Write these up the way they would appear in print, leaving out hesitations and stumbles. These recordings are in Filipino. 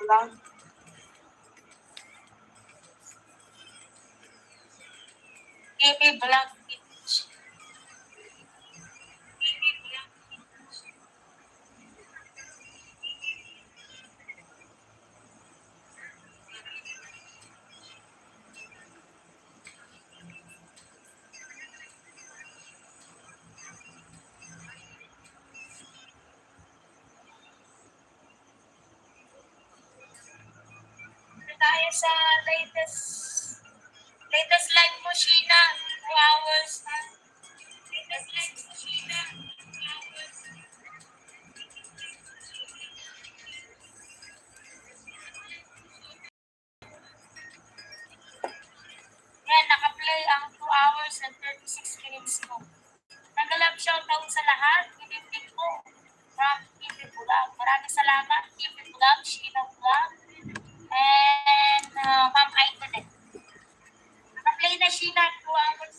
Vlog. Kimi Vlog Beach. Tayo sa latest live mo, Sheena. 2 hours. Latest live mo, Sheena. 2 hours. Yan, naka-play ang 2 hours and 36 minutes mo. Nag-love shoutout sa lahat. Good po. From TV Vlog. Maraming salamat. TV Vlog, Sheena Vlog. And Ma'am Aitonet. Naka-play na Sheena 2 hours.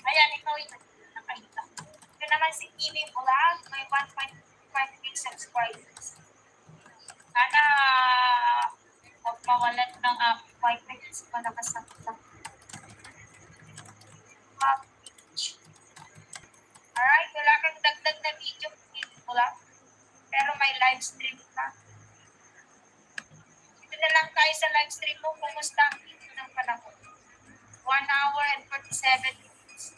Ayan, ikaw yung nakahita. Ito naman si TV Vlog. May 1.5 subscribers. Sana huwag mawalan ng 5 minutes pa nakasakta. Alright, wala kang dagdag na video ko lang. Pero may live stream ka. Ito na lang tayo sa live stream mo. Kumusta ang video ng panahon? 1 hour and 47 minutes.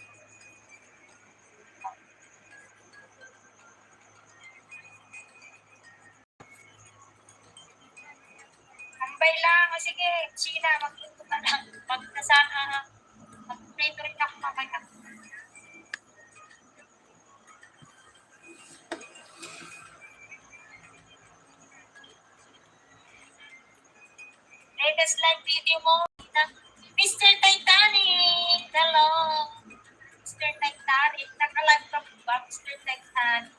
Tambay lang. O sige, Sheena, mag-into ka lang. Mag-play rin ako mamaya. Latest live video mo ng Mr. Titanic. Hello. Mr. Titanic. Naka-live ka ba, Mr. Titanic?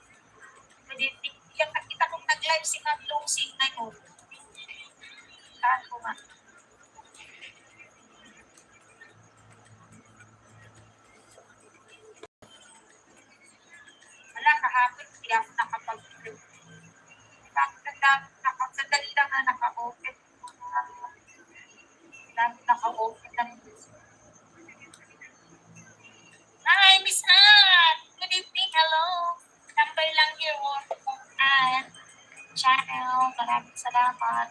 Kita kong nag-live si Katlong Sing na yun. Ako nga. Wala, kahapon. Hindi ako nakapag-trip. Sandali lang na naka-open. Naka-open lang. Hi, Miss Ann! Good evening, hello! Tambay lang here, Ann. Channel, maraming salamat.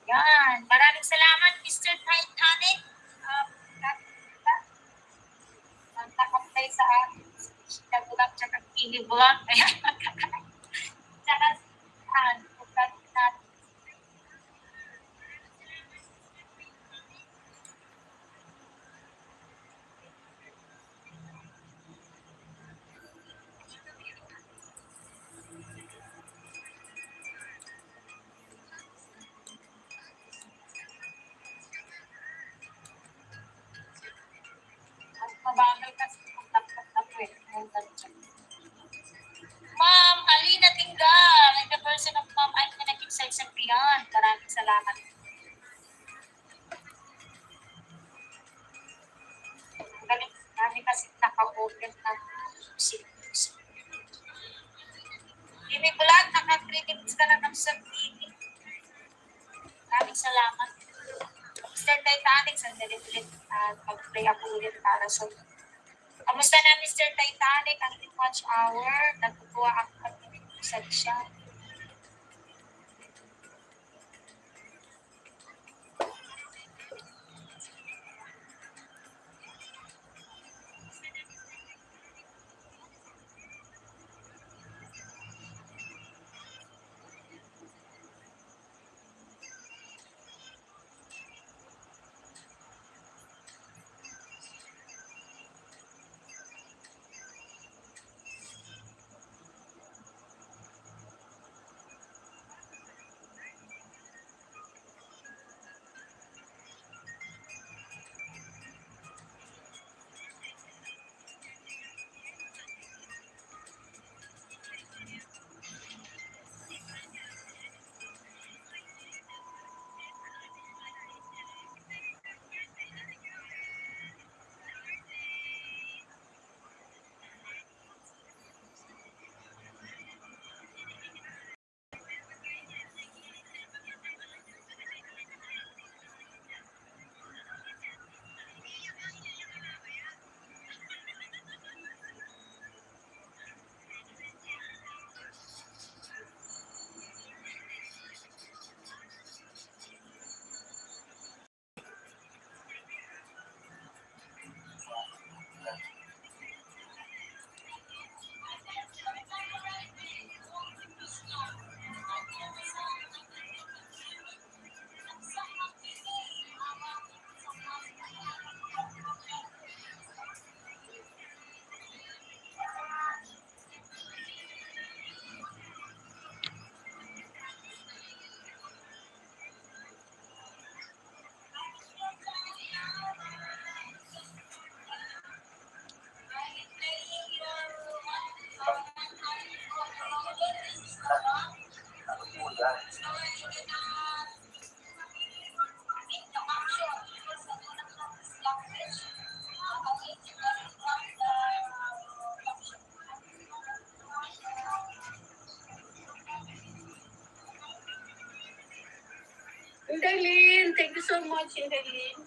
Yan. Maraming salamat, Mr. Titanic. Nagtakompay sa akin. Nagulap tsaka Vlog. Ayan. Tsaka mabagal kasi kung tapos. Ma'am Alina Tinggal, like the person of Ma'am I'm connecting sites and beyond. Maraming salamat. Galing namin kasi naka-open na music. TV Vlog, naka-3 minutes ka na ng TV. Maraming salamat. Mr. Titanic, sandali ulit at mag-play ako ulit para sa kamusta na Mr. Titanic ang watch hour? Natutuwa ako at pinag-usad siya. Indaylin, thank you so much, Indaylin.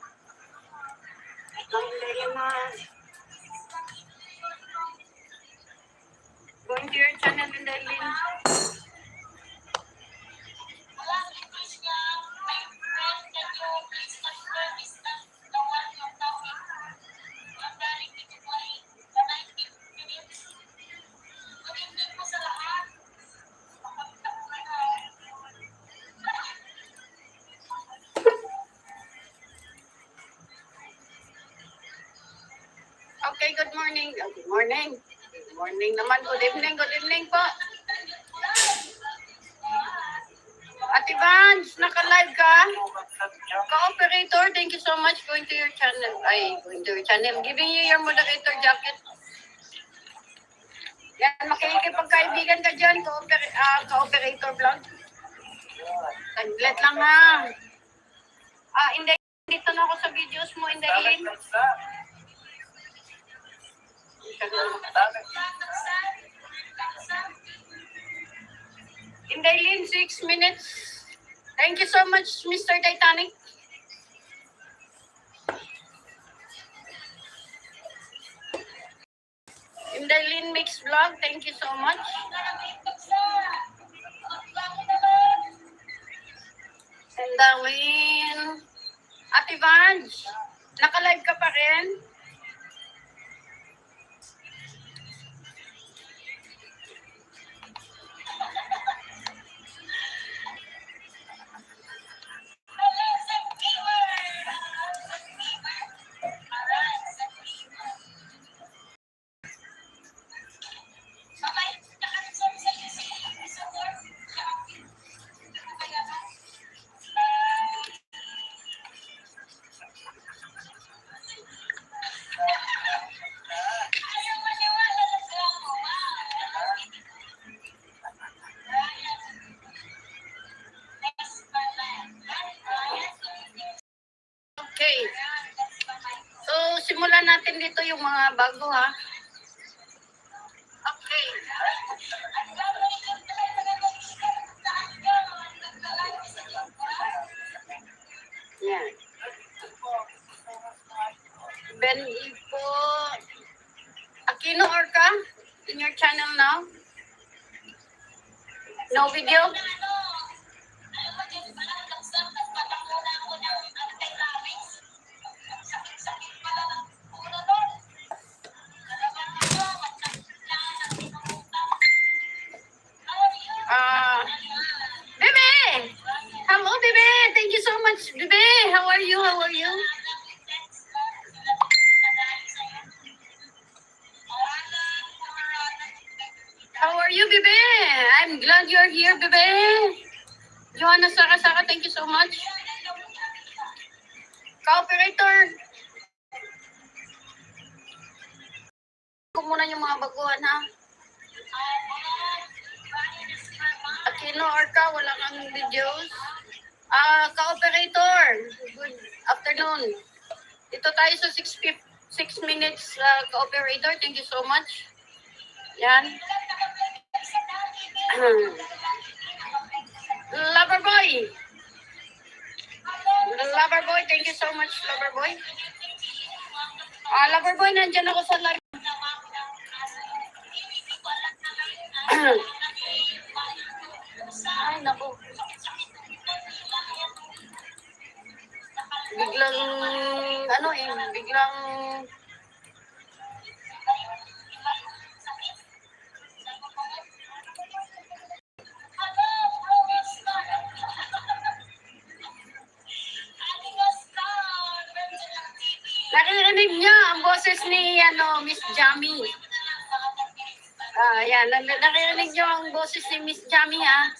Indaylin, going to your channel, Indaylin. Okay, good morning. Oh, good morning. Good morning naman. Good evening po. Ate Vance, naka-live ka? Ka-operator, thank you so much. Going to your channel. Going to your channel. Giving you your moderator jacket. Yan, makikipagkaibigan ka dyan, ka-operator vlog. Taglet lang ha. Hindi, dito na ako sa videos mo, Indaylin. Indaylin, 6 minutes. Thank you so much, Mr. Titanic. Indaylin Mix Vlog, thank you so much. Indaylin. Ate Vance, naka-live ka pa rin? Okay. So, simulan natin dito yung mga bago ha. Okay. Yan. Ben Ipo. Aquino Orca, in your channel now? No video? Bebe! Hello, Bebe! Thank you so much, Bebe! How are you? How are you? How are you, Bebe? I'm glad you're here, Bebe! Joanna Saka, thank you so much. Ka-operator! Kung muna yung mga baguhan, ha? Aquino Orca, wala kang videos. Ka-operator, good afternoon. Dito tayo sa 6 minutes, ka-operator. Thank you so much. Yan. Loverboy. Loverboy, thank you so much, Loverboy. Loverboy, nandyan ako sa live. Ay, naku. Biglang naririnig niya ang boses ni Miss Jamie. Yan, naririnig niyo ang boses ni Miss Jamie, ha?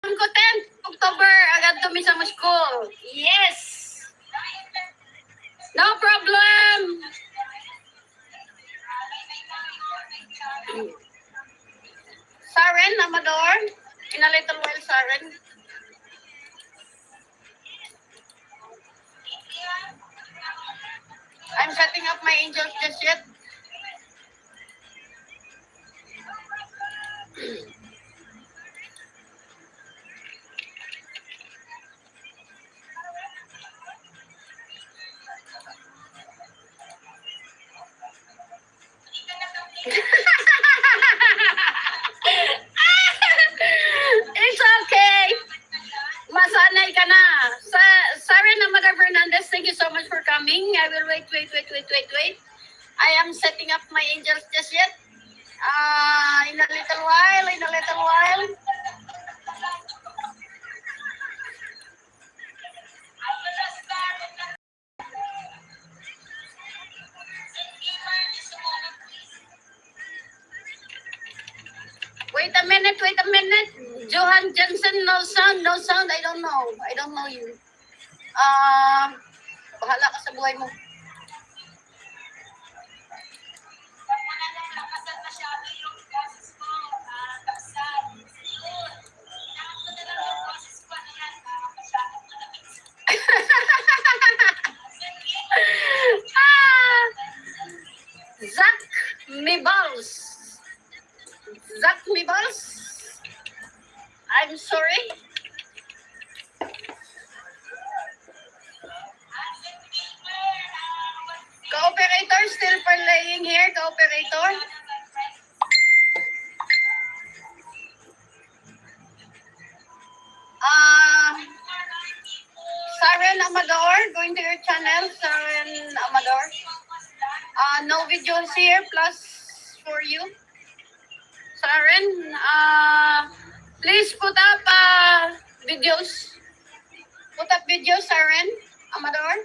Ko 10th October, agad kami sa Moscow. Yes! No problem! Saren, Amador? In a little while, Saren. I'm setting up my angels just yet. I will wait. I am setting up my angels just yet. In a little while. Wait a minute. Johan Jensen, no sound. I don't know you. Bahala ka sa buhay mo. Zach Mibals. I'm sorry. Cooperator still parlaying here, cooperator. Saren Amador, going to your channel, Saren Amador. No videos here, plus for you. Saren, please put up videos. Put up videos, Saren Amador.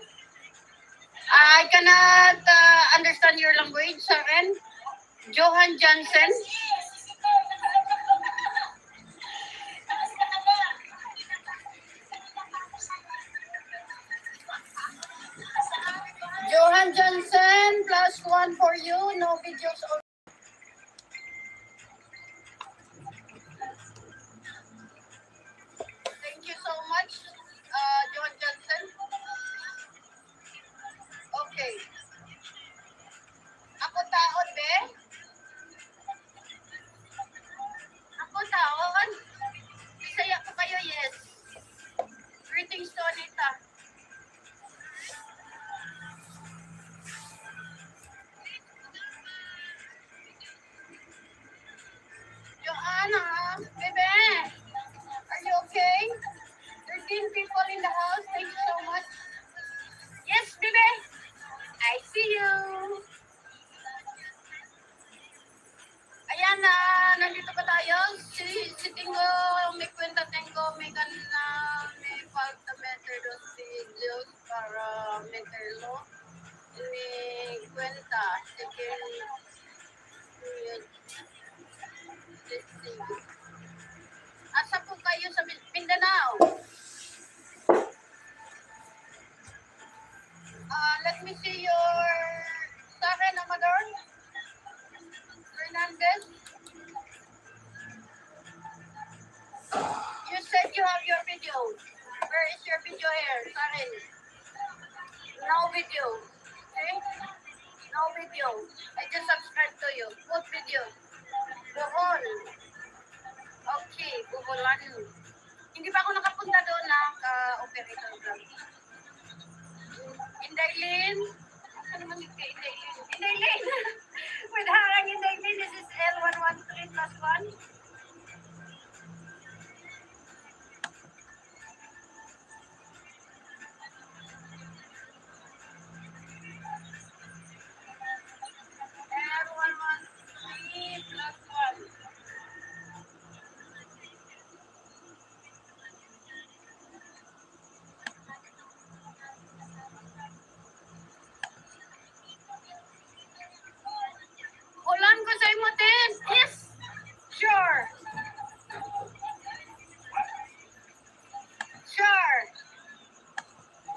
I cannot understand your language, Saren. Johan Jansen. Johan Jansen, +1 for you. No videos. Thank you so much, Johan Jansen. Okay. Ako taon, be? Ako taon? Isaya ko kayo, yes. Greetings to Anita. Joanna, bebe, are you okay? 13 people in the house. Thank you so much. Yes, bebe. I see you. Ayan na, nandito pa tayo. Si Tingo, may kwenta Tingo, may falta meter dos videos para meterlo. May kwenta. Asa po kayo sa Mindanao? Let me see your Saren Amador Fernandez. You said you have your video. Where is your video here, Saren? No video. Okay? No video. I just subscribed to you. Put video. Bohol. Okay, Boholan. Hindi pa ako nakapunta doon na operator vlog. Indaylin. Ano naman yung kay Indaylin? Indaylin! With harang Indaylin, this is L113+1. L113+1. Ulan ko sa imo, Tin. Yes. Sure. Sure.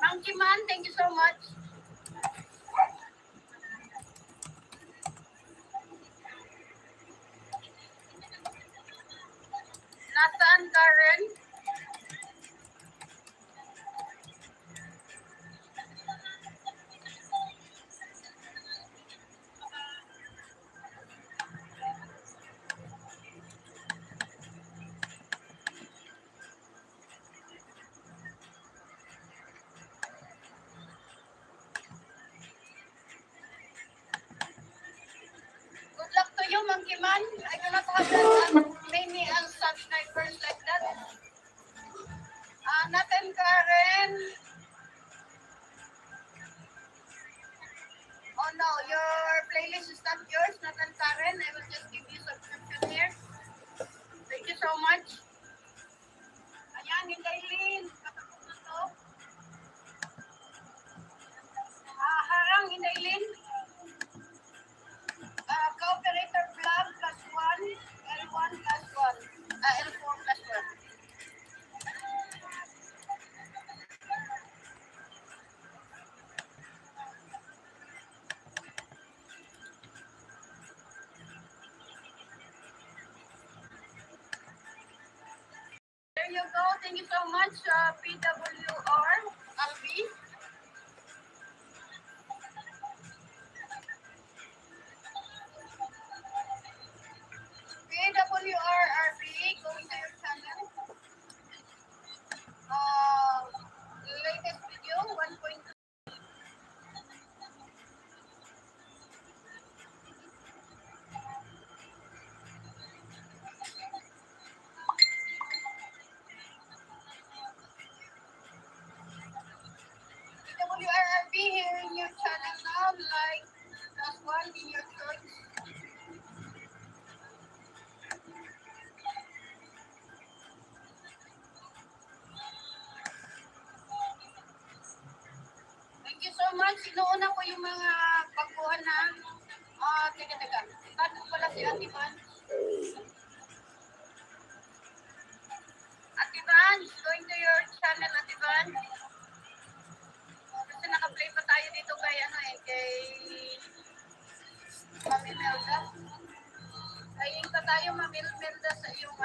Monkey Man, thank you so much. Nathan, Karen. Good luck to you, Monkey Man. I do not have many subscribers like that. Nathan, Karen. Oh no, your playlist is not yours, not on Karen. I will just give you subscription here. Thank you so much. Ayan, yung Dailin. Nakakot na to. Harang, yung Dailin. Cooperator vlog plus 1, L1 plus 1, L4 plus 1. There you go. Thank you so much, PWR, Albi. PWR, RB, go to your channel. Latest video, 1.2. PWRRB here in your channel now, like plus 1 in your choice. Thank you so much. Inuuna ko yung mga baguhan na. Teka. Bago pala si Ate Van. Ate Van, going to your channel, Ate Van. Kasi naka-play pa tayo dito kay Mami Melda. Playing pa tayo, Mami Melda, sa iyong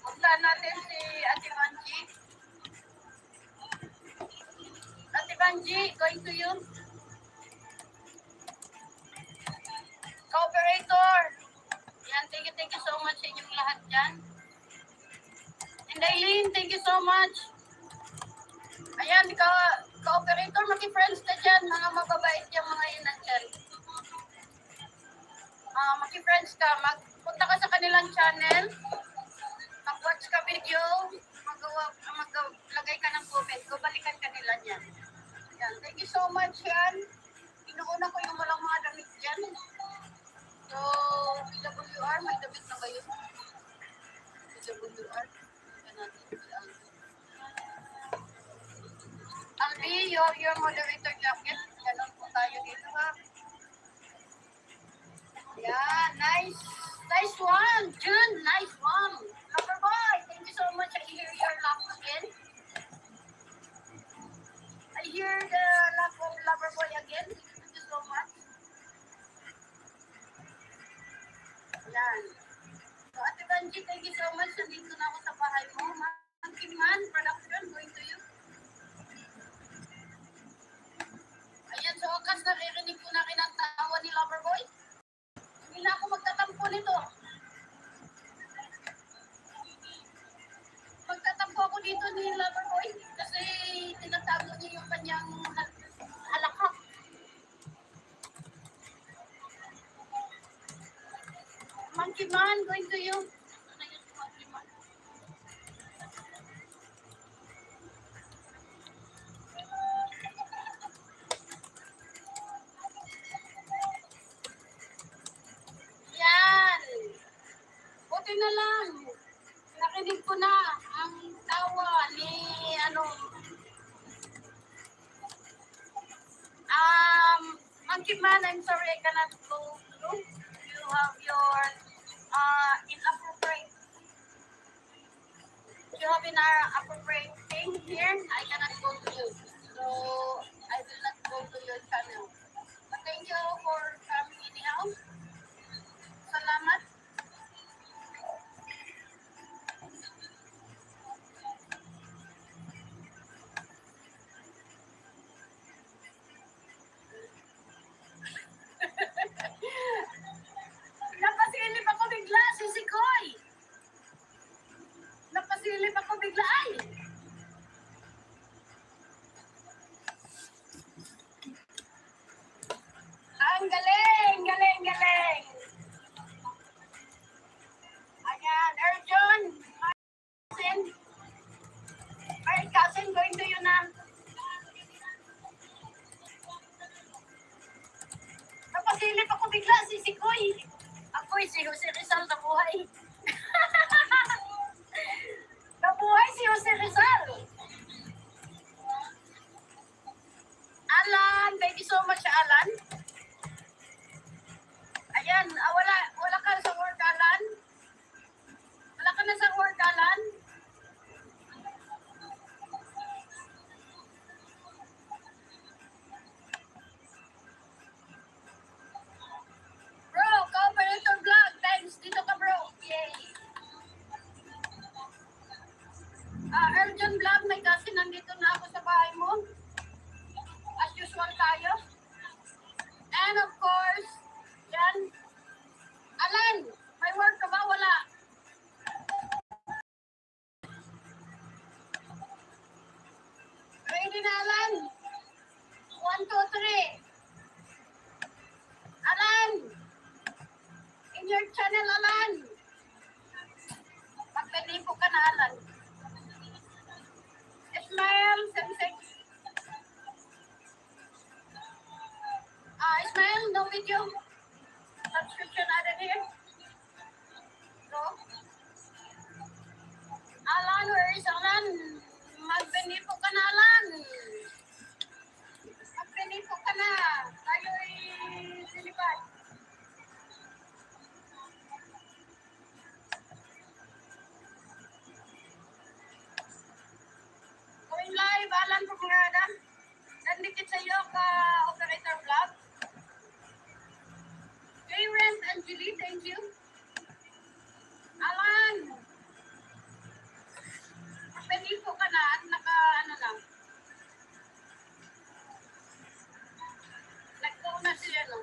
punta natin si Ate Vanji. Ate Vanji, going to you. Cooperator. Yan, thank you so much sa inyong lahat dyan. And Aileen, thank you so much. Ayan, Cooperator, maki-friends na dyan. Mga mababait yung mga inan dyan. Maki-friends ka. Punta ka sa kanilang channel. Mag-watch ka video. Maglagay ka ng comment. Balikan ka nila dyan. Ayan, thank you so much yan. Inuuna ko yung walang mga damit dyan. So, PWR, may damit na kayo. PWR. Ayan natin si Albi. Albi, your moderator jacket. Ganon po tayo dito ha. Yeah, nice. Nice one, Jun. Nice one. Loverboy, thank you so much. I hear your laugh again. I hear the laugh of Loverboy again. Thank you so much. Yan. So, Ate Banji, thank you so much. Nandito na ako sa bahay mo. Mangkiman production, going to you. Ayan, so wakas naririnig ko na kinatawa ni Loverboy. Hindi na ako magtatampo nito. Magtatampo ako dito ni Loverboy kasi tinatago niya yung kanyang halakak. Monkey Man, going to you. Ano yun si Monkey Man? Yan. Buti na lang. Nakinig ko na ang tawa ni Monkey Man, I'm sorry I cannot go through. You have your inappropriate. You have inappropriate thing here. I cannot go to you. So I will not go to your channel. But thank you for coming anyhow. Salamat. Napasilip ako bigla, Sisikoy. Napasilip ako bigla ay. Ang galing. Magpinipo ka na lang. Magpinipo ka na. Tayo'y silipad. Going live, Alan Pumurada. Nandikit sa iyo ka operator vlog. Karen Angeli, thank you. Alan, magpinipo ka na at ano lang. Nag-go na si ano.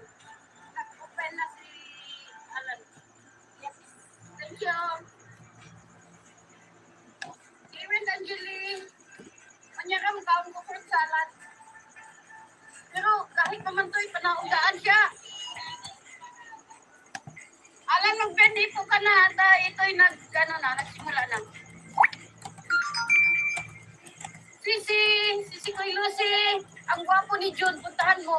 Nag-open na si Alan. Yes. Thank you. Karen Angeli. Kanya ka magkawin ko fruit salad. Pero kahit naman to'y panaugaan siya. Alam, magpinipo ka na at ito'y nagsimula na. Sisi Koy Lucy, ang gwapo ni June, puntahan mo.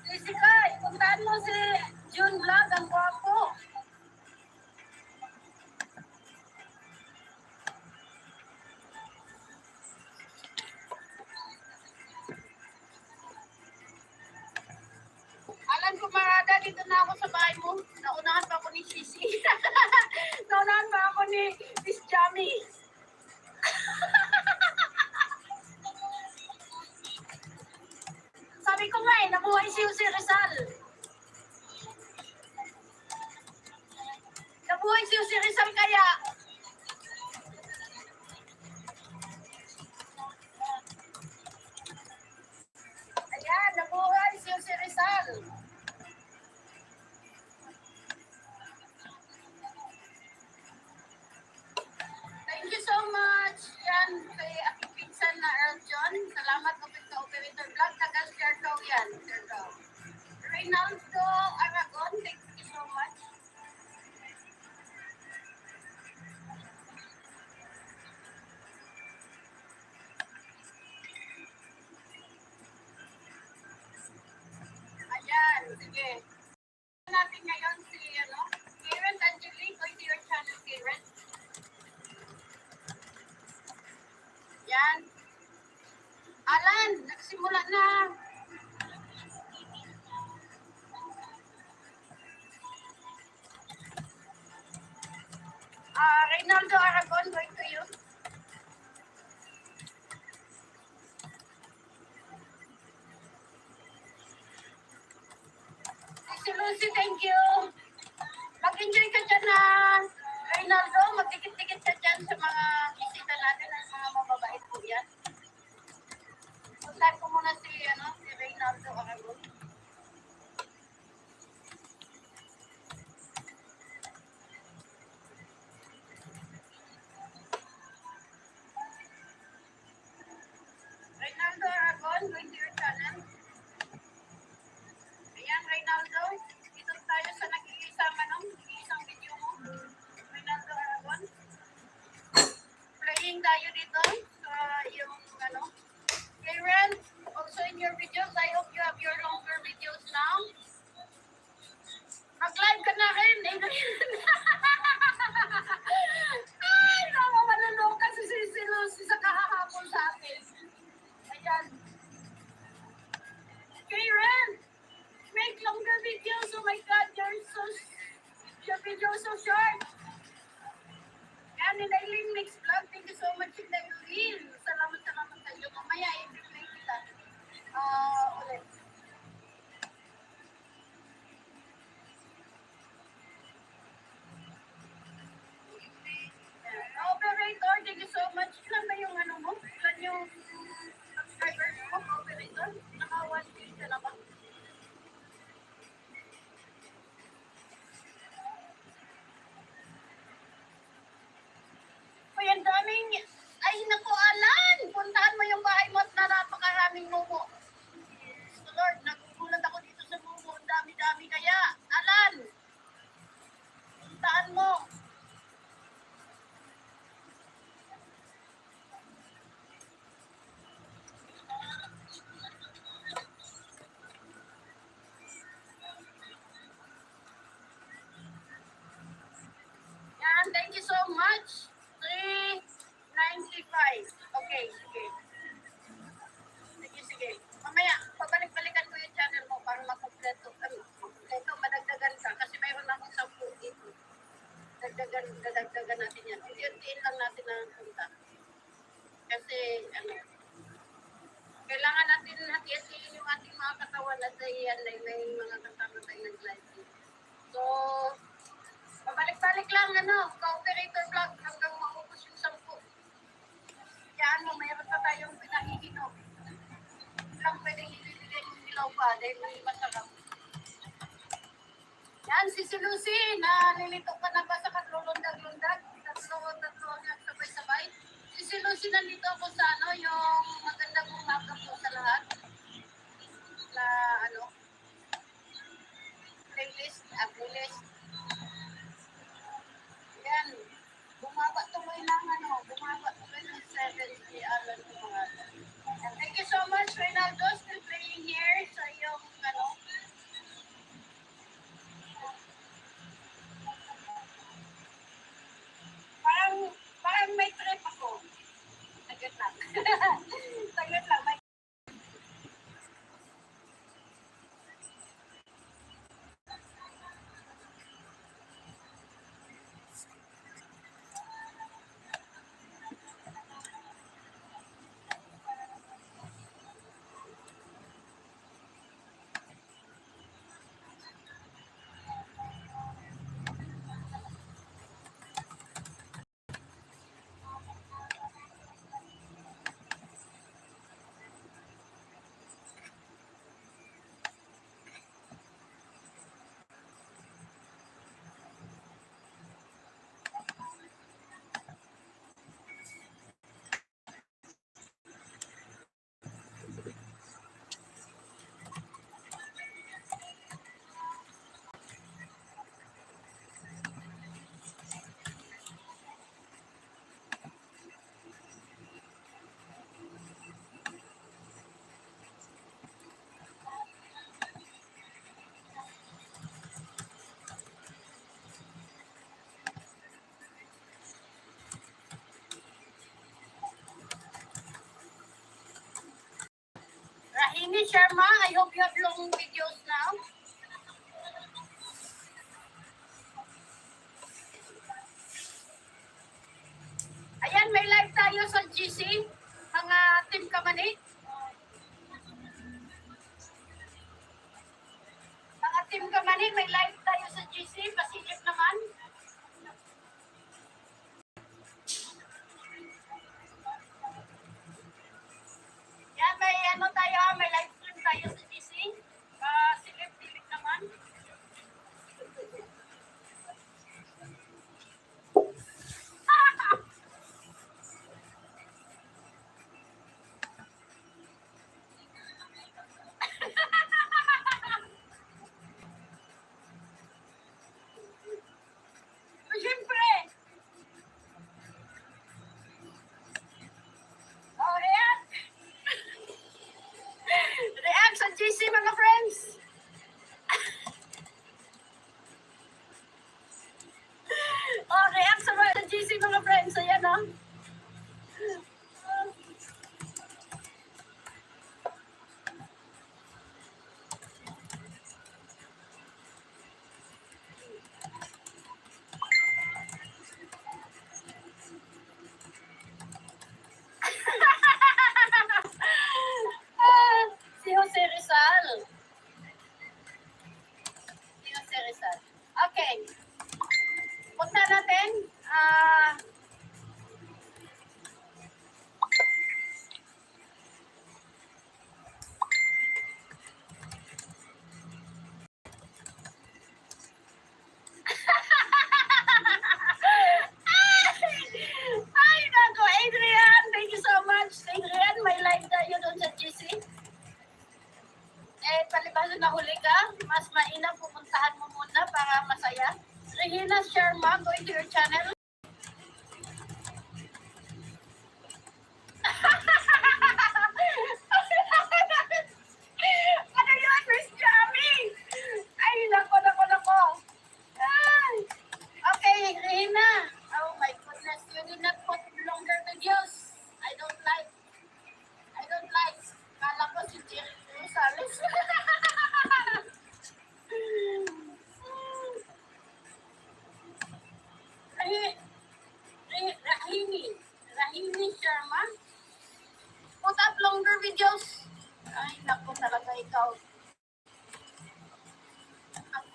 Sisi Koy, puntahan mo si June Vlog, ang gwapo. Alan Pumarada, dito na ako sa bahay mo. Naunahan pa ako ni Sisi. Naunahan pa ako ni Miss Jamie. Sabi ko nga nabuhay si Jose Rizal. Nabuhay si Jose Rizal kaya. Ayan, nabuhay si Jose Rizal. Thank you so much. Yan, kay aking pinsan na Earl John. Salamat po sa operator vlog. Taga-share daw yan. Share daw. Reynaldo Aragon, thank you so much. Ayan, sige. Natin ngayon si Karen Angeli. Going to your channel, Karen. Yan. Alan, nagsimula na. Reynaldo Aragon, going to you. Si Lucy, thank you. Mag-enjoy ka dyan na, Reynaldo. Magdikit-dikit ka dyan sa mga bisita natin at mga mababait po yan. Puntahan ko muna si Reynaldo Aragon. Reynaldo Aragon, going to your channel. Ayan, Reynaldo. Dito tayo sa nag-iisang video mo. Reynaldo Aragon. Playing tayo dito sa yung Karen, also in your videos, I hope you have your longer videos now. Mag-live ka na rin. Ay, naku, maluluka si Lucy sa kahahapon sa akin. Ayan. Karen, make longer videos. Oh my God, your video is so short. Yan, Nilaylin Mix Vlog. Thank you so much, Nilaylin. Salamat sa iyo. Mamaya, i-play kita. Ulit. Operator, thank you so much. Ilan ba yung mo? Ilan yung subscribers mo, operator? Naka 1K ka na ba? wala tayo yan, may mga kasama tayo nag-live. So, pabalik-balik lang, ka-operator vlog hanggang maubos yung 10. Kaya mayroon pa tayong pinahihinog. Lang pwedeng ibibigay yung ilaw pa dahil may masarap. Yan, si Lucy, nalilito ka na ba sa kaglulundag-lundag? Tatlo ang sabay-sabay. Si Lucy, nandito ako sa yung magandang umaga po sa lahat. Na, playlist. Yan, bumaba tuloy ng 7 si Alan Tumaga. And thank you so much, Reynaldo, still playing here sa iyong, parang may trip ako. Saglit lang. Saglit lang. Rahimi Sharma, I hope you have long videos now. Ayan, may live tayo sa GC, mga Team Kamani. Mga Team Kamani, may live tayo sa GC, pasilip naman. Yan, may live stream tayo sa GC. Pasilip-silip naman. Siyempre! Oh, react! React sa GC, mga friends! Oh, react sa GC, mga friends. Ayan, si Jose Rizal. Okay. Punta natin. Ay, nako, Adrian. Thank you so much. Adrian, may live tayo doon sa GC. Palibasa na huli ka, mas mainam pumuntahan mo muna para masaya. Regina Sharma, going to your channel. Ano yun, Miss Jamie? Ay, nako. Ay. Okay, Regina. Oh my goodness, you did not put longer videos. I don't like. Kala ko si Jerry Rosales.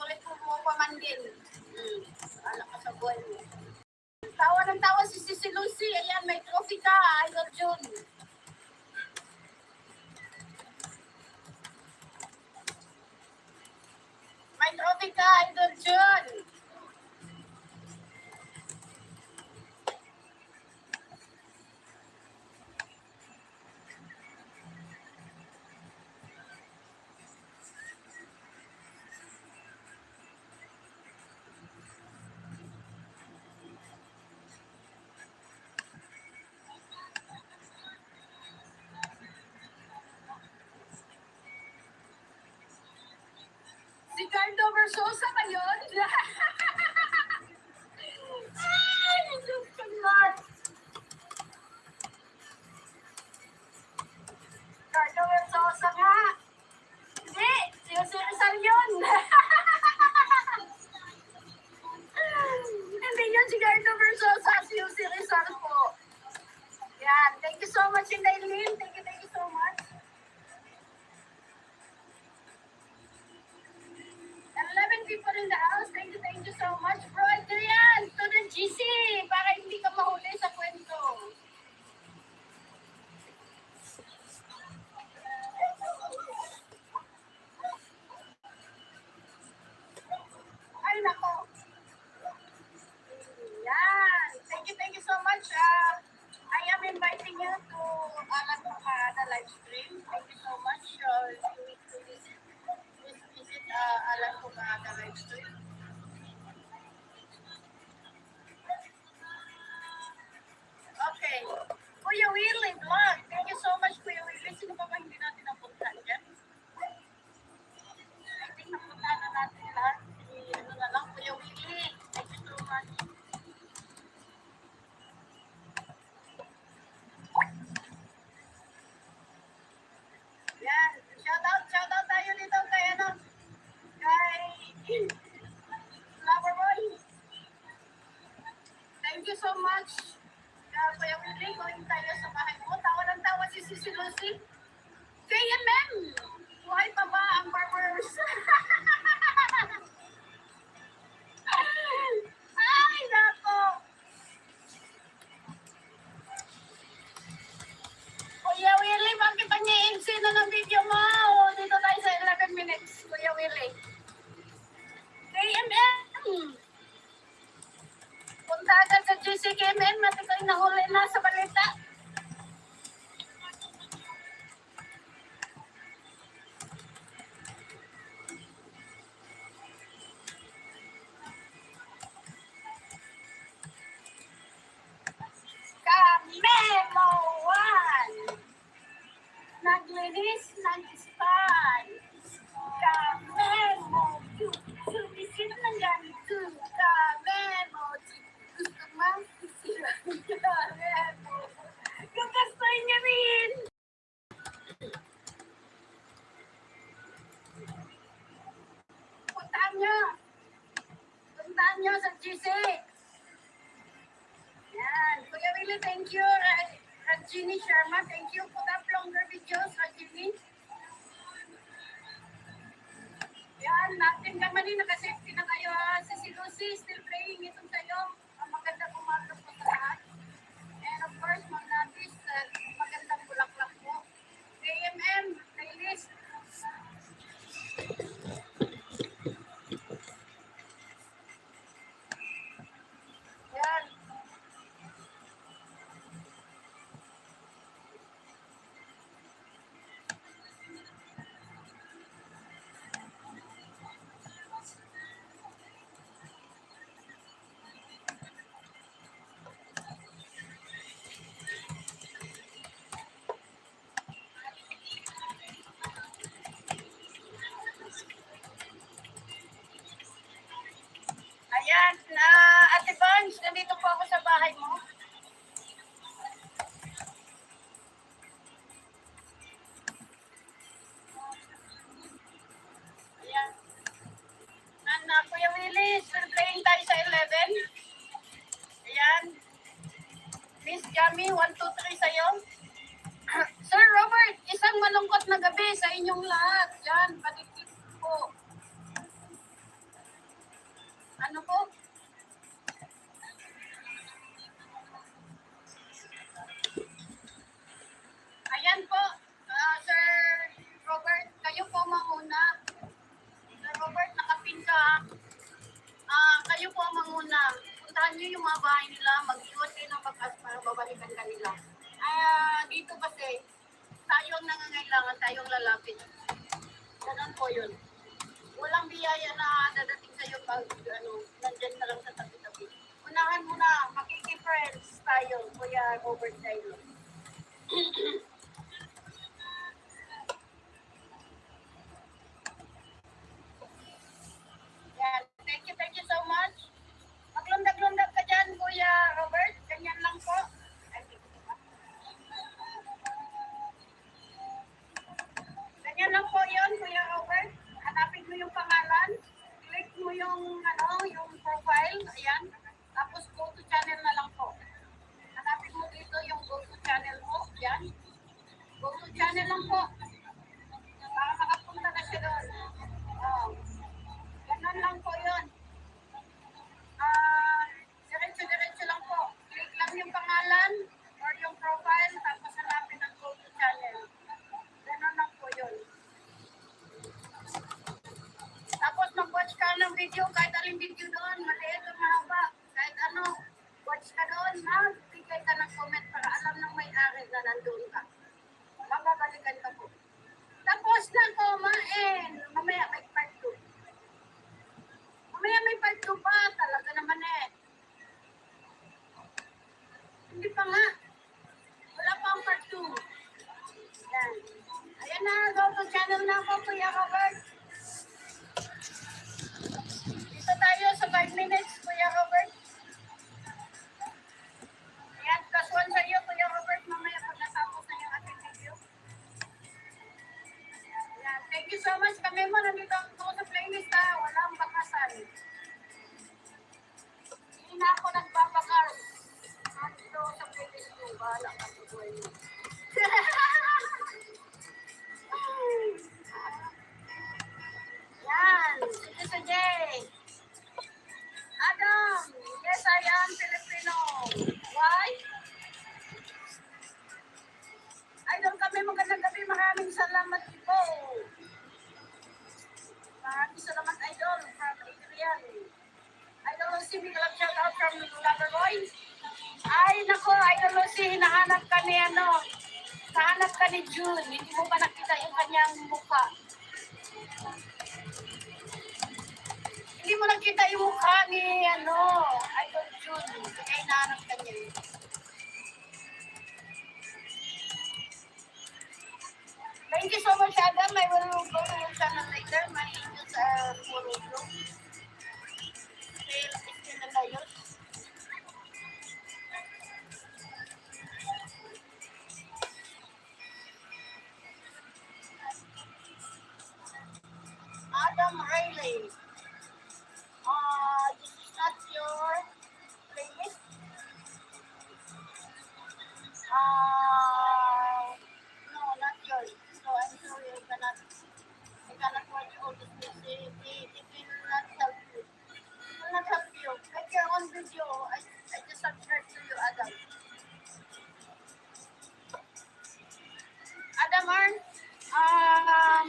Bakit mo pa man din? Alam ka sa buhay mo. Tawa ng tawa si Sisi Lucy. Ayan, may trophy ka, Idol June. May trophy ka, Idol June. Si Cardo Versosa ba yun? Ay, Diyos ko, Lord. Cardo Versosa nga. Hindi, si Rizal yun. Hindi yun si Cardo Versosa, si Rizal po. Yan, thank you so much, Indaylin. Thank you so much. 11 people in the house. Thank you so much. Bro, Adrian, to the GC, para hindi ka mahuli sa kwento. Ay, nako. Yan. Thank you so much. I am inviting you to Alan Pakada live stream. Thank you so much. To visit Alan Pakada live stream. Okay. Kuya Willie Vlog. Thank you so much, Kuya Willie. Sino pa ba hindi natin napuntahan dyan? I think napuntahan na natin lahat. Ano na lang, Kuya Willie. Thank you so much. Yan. Shout out tayo dito kay Flower Boy. Thank you so much. Kuya Willie, going tayo sa bahay mo. Tawa ng tawa si Sisi Lucy. KMM! Buhay pa ba ang farmers? Ay, nako! Kuya Willie, bakit pa niya i-MC na ng video mo? Dito tayo sa 11 minutes, Kuya Willie. KMM! Punta agad sa GC KMM, natin kayo nahuli na sa balita. Kamemoan! Naglinis, nag-spy. Kamemo! Sumisit ng ganito. Kamemo! Gusto mang sisira. Kamemo! Gugustuhin niya rin! Puntaan niyo! Puntaan niyo sa GC! Yan. Kuya Willie, thank you. Rajini Sharma, thank you. Put up longer videos, Rajini. Yan, natin ka man nakasafety na kayo ha. Si Lucy, still praying itong sa'yo. Ang magandang umaga po sa lahat. And of course, magnabis, magandang bulaklak po. KMM, playlist. Yan. Ayan, Ate Bunch, nandito po ako sa bahay mo. Ayan. Kuya Willie, still playing tayo sa 11. Ayan. Miss Jamie, 1, 2, 3 sa'yo. Sir Robert, isang malungkot na gabi sa inyong lahat. Yan, panikip po. Ano po? Ayan po, Sir Robert, kayo po manguna. Sir Robert, nakapin ka. Kayo po ang manguna. Puntahan niyo yung mga bahay nila, mag-iwan kayo ng bagas para babalikan kanila. Dito kasi, tayo ang nangangailangan, tayo ang lalapit. Ganun po yun. Walang biyaya na dadating sa'yo pag nandyan ka lang sa tabi-tabi. Unahan mo na, makikipfriends tayo, Kuya Robert tayo. Yan. Thank you so much. Maglundag-lundag ka dyan, Kuya Robert. Ganyan lang po. Ganyan lang po yun, Kuya Robert. Hanapin mo yung pangalan. Click mo yung, yung profile. Ayan. Tapos go to channel na lang po. Hanapin mo dito yung go to channel mo. Yan. Go to channel lang po. Para makapunta na siya doon. Ganun lang po yun. Diretso-diretso lang po. Click lang yung pangalan or yung profile, tapos hanapin ang go to channel. Ganun lang po yun. Tapos mag-watch ka ng video, kahit aling video doon, maliit o mahaba, kahit ano, watch ka doon, bigay ka ng comment para alam ng may-ari na nandun ka. Mababalikan ka po. Tapos na kumain. Mamaya may part 2. Mamaya may part 2 pa. Talaga naman eh. Hindi pa nga. Wala pa ang part 2. Yan. Ayan na. Go to channel na ako, Kuya Robert. Dito tayo sa 5 minutes, Kuya Robert. Ayan. Plus 1 sa iyo, Kuya Robert. Mamaya pag natapos na yung ating video. Ayan. Thank you so much. Kami mo, nandito ako sa playlist ha. Walang bakasan. Hindi na ako nagbabakal. Nandito sa playlist ko. Bahala ka sa buhay mo. Yan. Sige sa Jay. Adam. Yes, I am Filipino. Why? Idol kami, magandang gabi. Maraming salamat po. Maraming salamat, Idol, from Adrian. Idol Lucy, big love shout out from Loverboy. Ay, nako, Idol Lucy, hinahanap ka ni nahanap ka ni June. Hindi mo ba nakita yung kanyang mukha? Hindi mo nakita yung mukha ni, Idol June. Kaya hinahanap ka niya. Thank you so much, Adam. I will go to your channel later. My angels are full of you. Still na layos. Adam Riley. This is not your playlist. No, not yours. So I'm sorry, I cannot watch all this music. It will not help you. It will not help you. Make your own video. I just subscribe to you, Adam. Adam Arn,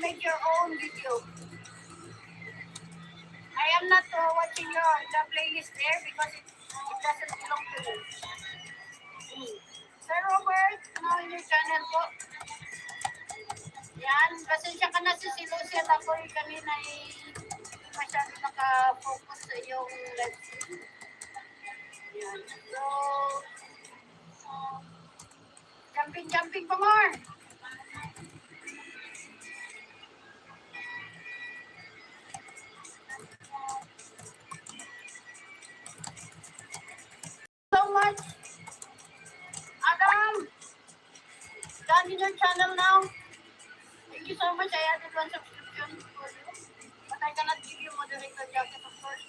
make your own video. I am not watching the playlist there because it doesn't belong to you. Sir Robert, in your channel po. Yan, pasensya ka na si Lucia at ako kanina masyado naka-focus sa iyong live stream. Yan. So, jumping pa more. So much. Adam, done in your channel now. Thank you so much. I added 1 subscription for you. But I cannot give you moderator jacket, of course.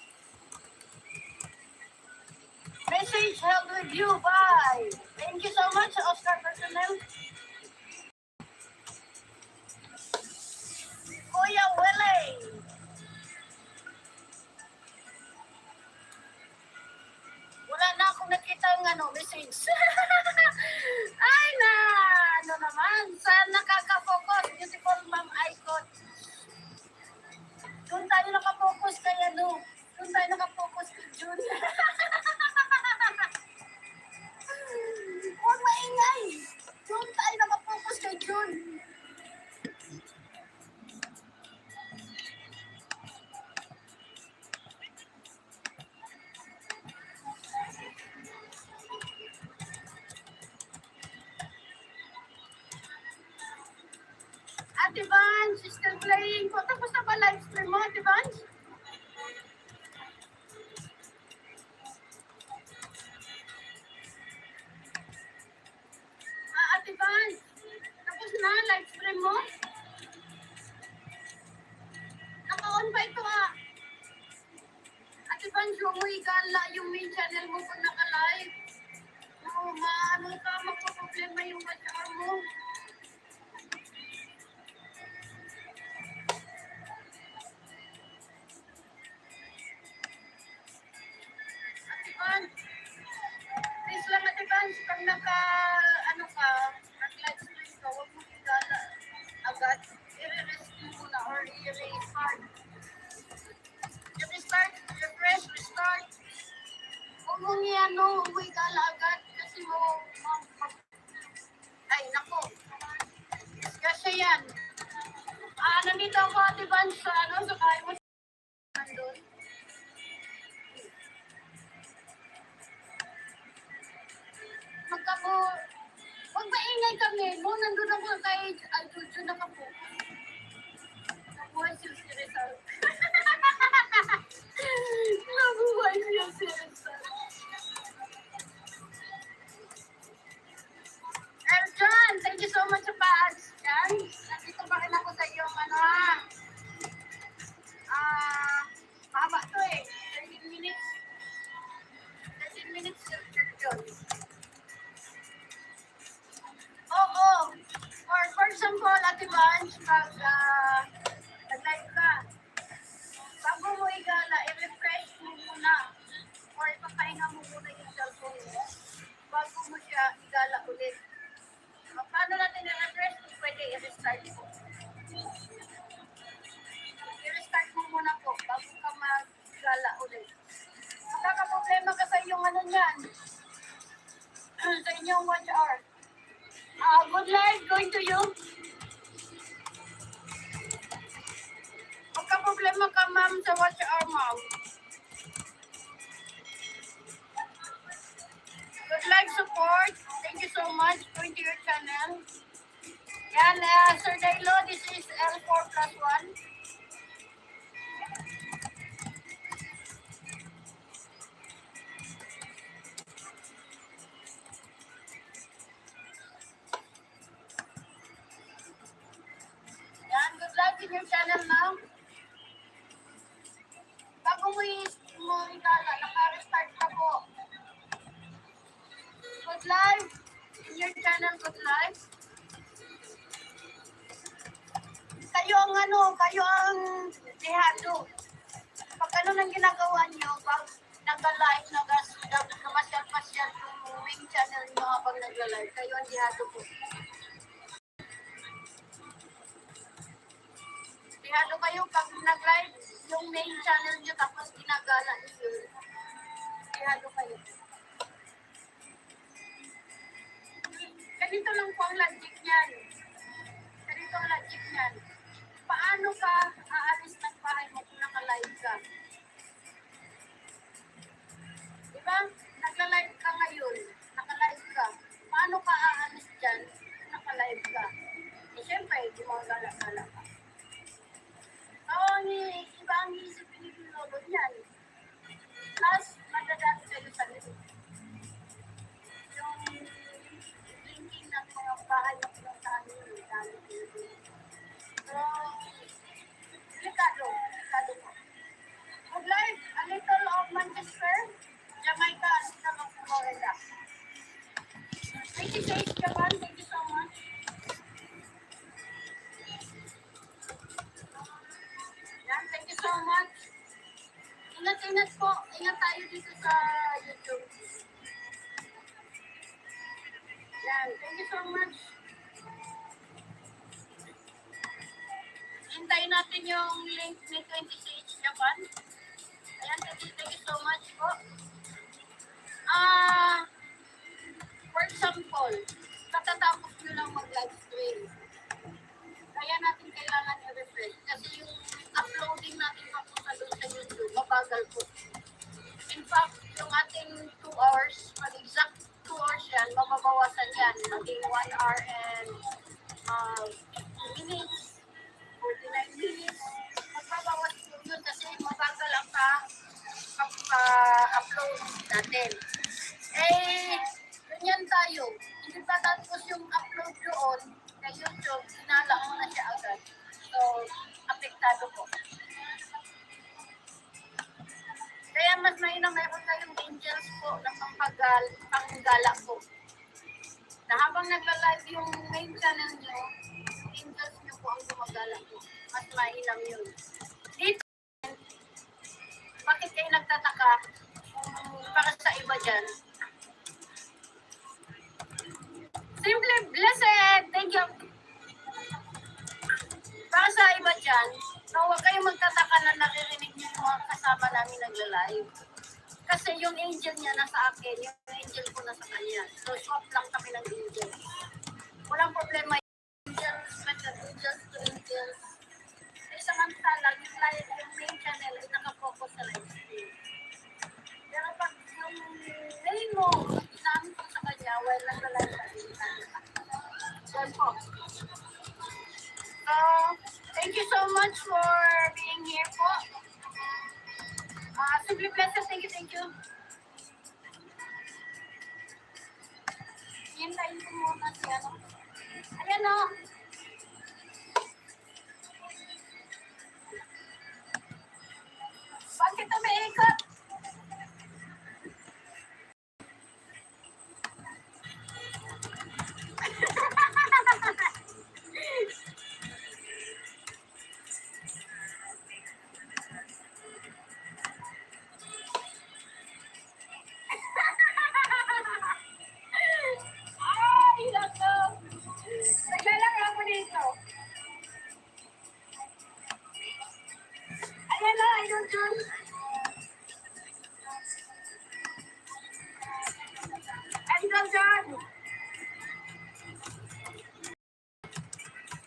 Message held with you. Bye. Thank you so much, Oscar Personnel. Kuya Willie. message. Ay na, ano naman, sa nakaka-focus, beautiful ma'am icon. Doon tayo nakafocus kay ano, doon tayo nakafocus kay June. Huwag maingay. Doon tayo nakafocus kay June. Ate Vance, still playing. Kung tapos na ba live stream mo, Ate Vance? Ate Vance, tapos na live stream mo? Naka-on pa ito Ate Vance, umuwi gala yung main channel mo kung naka-live. No, maano ka, magpo-problema yung WhatsApp mo. Ate Vance, please lang Ate Vance, pag ano ka, nag-live stream ka, huwag mo igala agad. I-rescue mo na or i-restart. I-restart, refresh, restart. Huwag mong umuwi gala agad kasi ay, nako. Kasi yan. Nandito ako Ate Vance sa sa kaya mo nandun. Huwag maingay kami. Nandun ako kay Aljojo na kapo. Nabuhay siya si Rizal. Nabuhay siya si Rizal. Erjan, thank you so much sa pa-ads dyan. Nandito pa rin ako sa iyong mahaba to 13 minutes. 13 minutes Erjan. Oo. For example, Ate Vance, pag nag-live ka, bago mo igala, i-refresh mo muna or ipapahinga mo muna yung cellphone mo bago mo siya igala ulit. Paano natin i-refresh? Pwede i-restart mo. I-restart mo muna po bago ka mag-igala ulit. Magkakaproblema ka sa inyong niyan. Sa inyong watch hour. Good life going to you. Magka-problema ka, ma'am, sa watch hour, ma'am. Good life support. Thank you so much. Going to your channel. Yan, Sir Daylo, this is L4+1. Yan, good luck in your channel now. Bago mo igala, naka-restart ka po. Good life in your channel, good life. Kayo ang dehado. Pag ano nang ginagawa niyo, pag nag-live, namasyal-masyal yung main channel niyo habang nag-live, kayo ang dehado po. Dehado kayo pag nag-live yung main channel niyo tapos ginagala niyo. Dehado kayo. Ganito lang po ang logic niyan. Ganito ang logic niyan. Paano ka aalis ng bahay mo kung naka-live ka? Diba? Nagla-live ka ngayon. Naka-live ka. Paano ka aalis dyan kung naka-live ka? Eh, syempre, gumagala-gala ka. Iba ang isipin ni Lolo niyan. Plus, madadami sa'yo sa loob. Yung linking ng mga bahay na pinuntahan nyo. So, delikado po. Good life, a little of Manchester, Jamaica, a little of Florida. Thank you, Japan. Thank you so much. Yan, thank you so much. Ingat po. Ingat tayo dito sa YouTube. Yan, thank you so much. Hintayin natin yung link ni 26 Japan. Ayan, thank you so much po. For example, katatapos nyo lang mag-live stream. Kaya natin kailangan i-refresh kasi yung uploading natin papunta doon sa YouTube, mabagal po. In fact, yung ating 2 hours, pag exact 2 hours yan, mababawasan yan. Maging 1 hour and 50 minutes, 49 minutes. Magbabawas po yun kasi mabagal ang upload natin. Ganyan tayo. Hindi pa tapos yung upload doon na YouTube, sinalang mo na siya agad. So, apektado po. Kaya mas mainam meron kayong angels po na panggala po. Na habang nagla-live yung main channel nyo, angels nyo po ang gumagala po. Mas mainam yun. Dito, bakit kayo nagtataka para sa iba dyan? Simply blessed! Thank you! Para sa iba dyan, so huwag kayong magtataka na naririnig niyo yung mga kasama namin nagla-live. Kasi yung angel niya nasa akin, yung angel ko nasa kanya. So swap lang kami ng angel. Walang problema yung angels, angels to angels. Samantalang yung main channel ay nakafocus sa live stream. Pero pag yung main mo, inamin ko sa kanya, while nagla-live sa yan po. So, thank you so much for being here po. Simply Blessed, thank you. Hintayin ko muna si ano. Ayan o. Bakit ito may ikot? Ay, nako. Naglalang ako dito. Ayan na, Idol John. Idol John.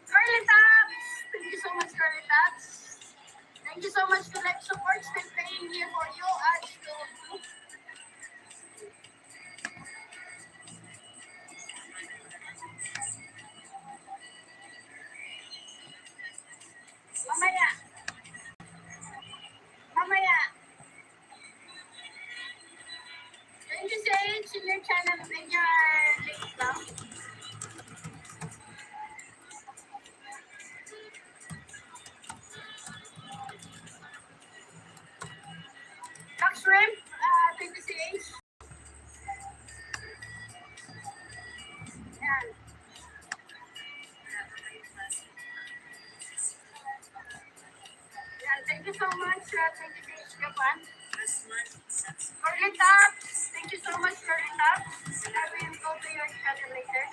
Curly Taps. Thank you so much, Curly Taps. Thank you so much to like support. Still paying here for you. Mamaya. Thank you, Sage. In your channel, in your link lang. Black Shrimp, thank you, Sage. Yan. Yan. Thank you so much. Thank you, Sage Japan. Curly Taps. Thank you so much, Curly Taps. I will go to your channel later.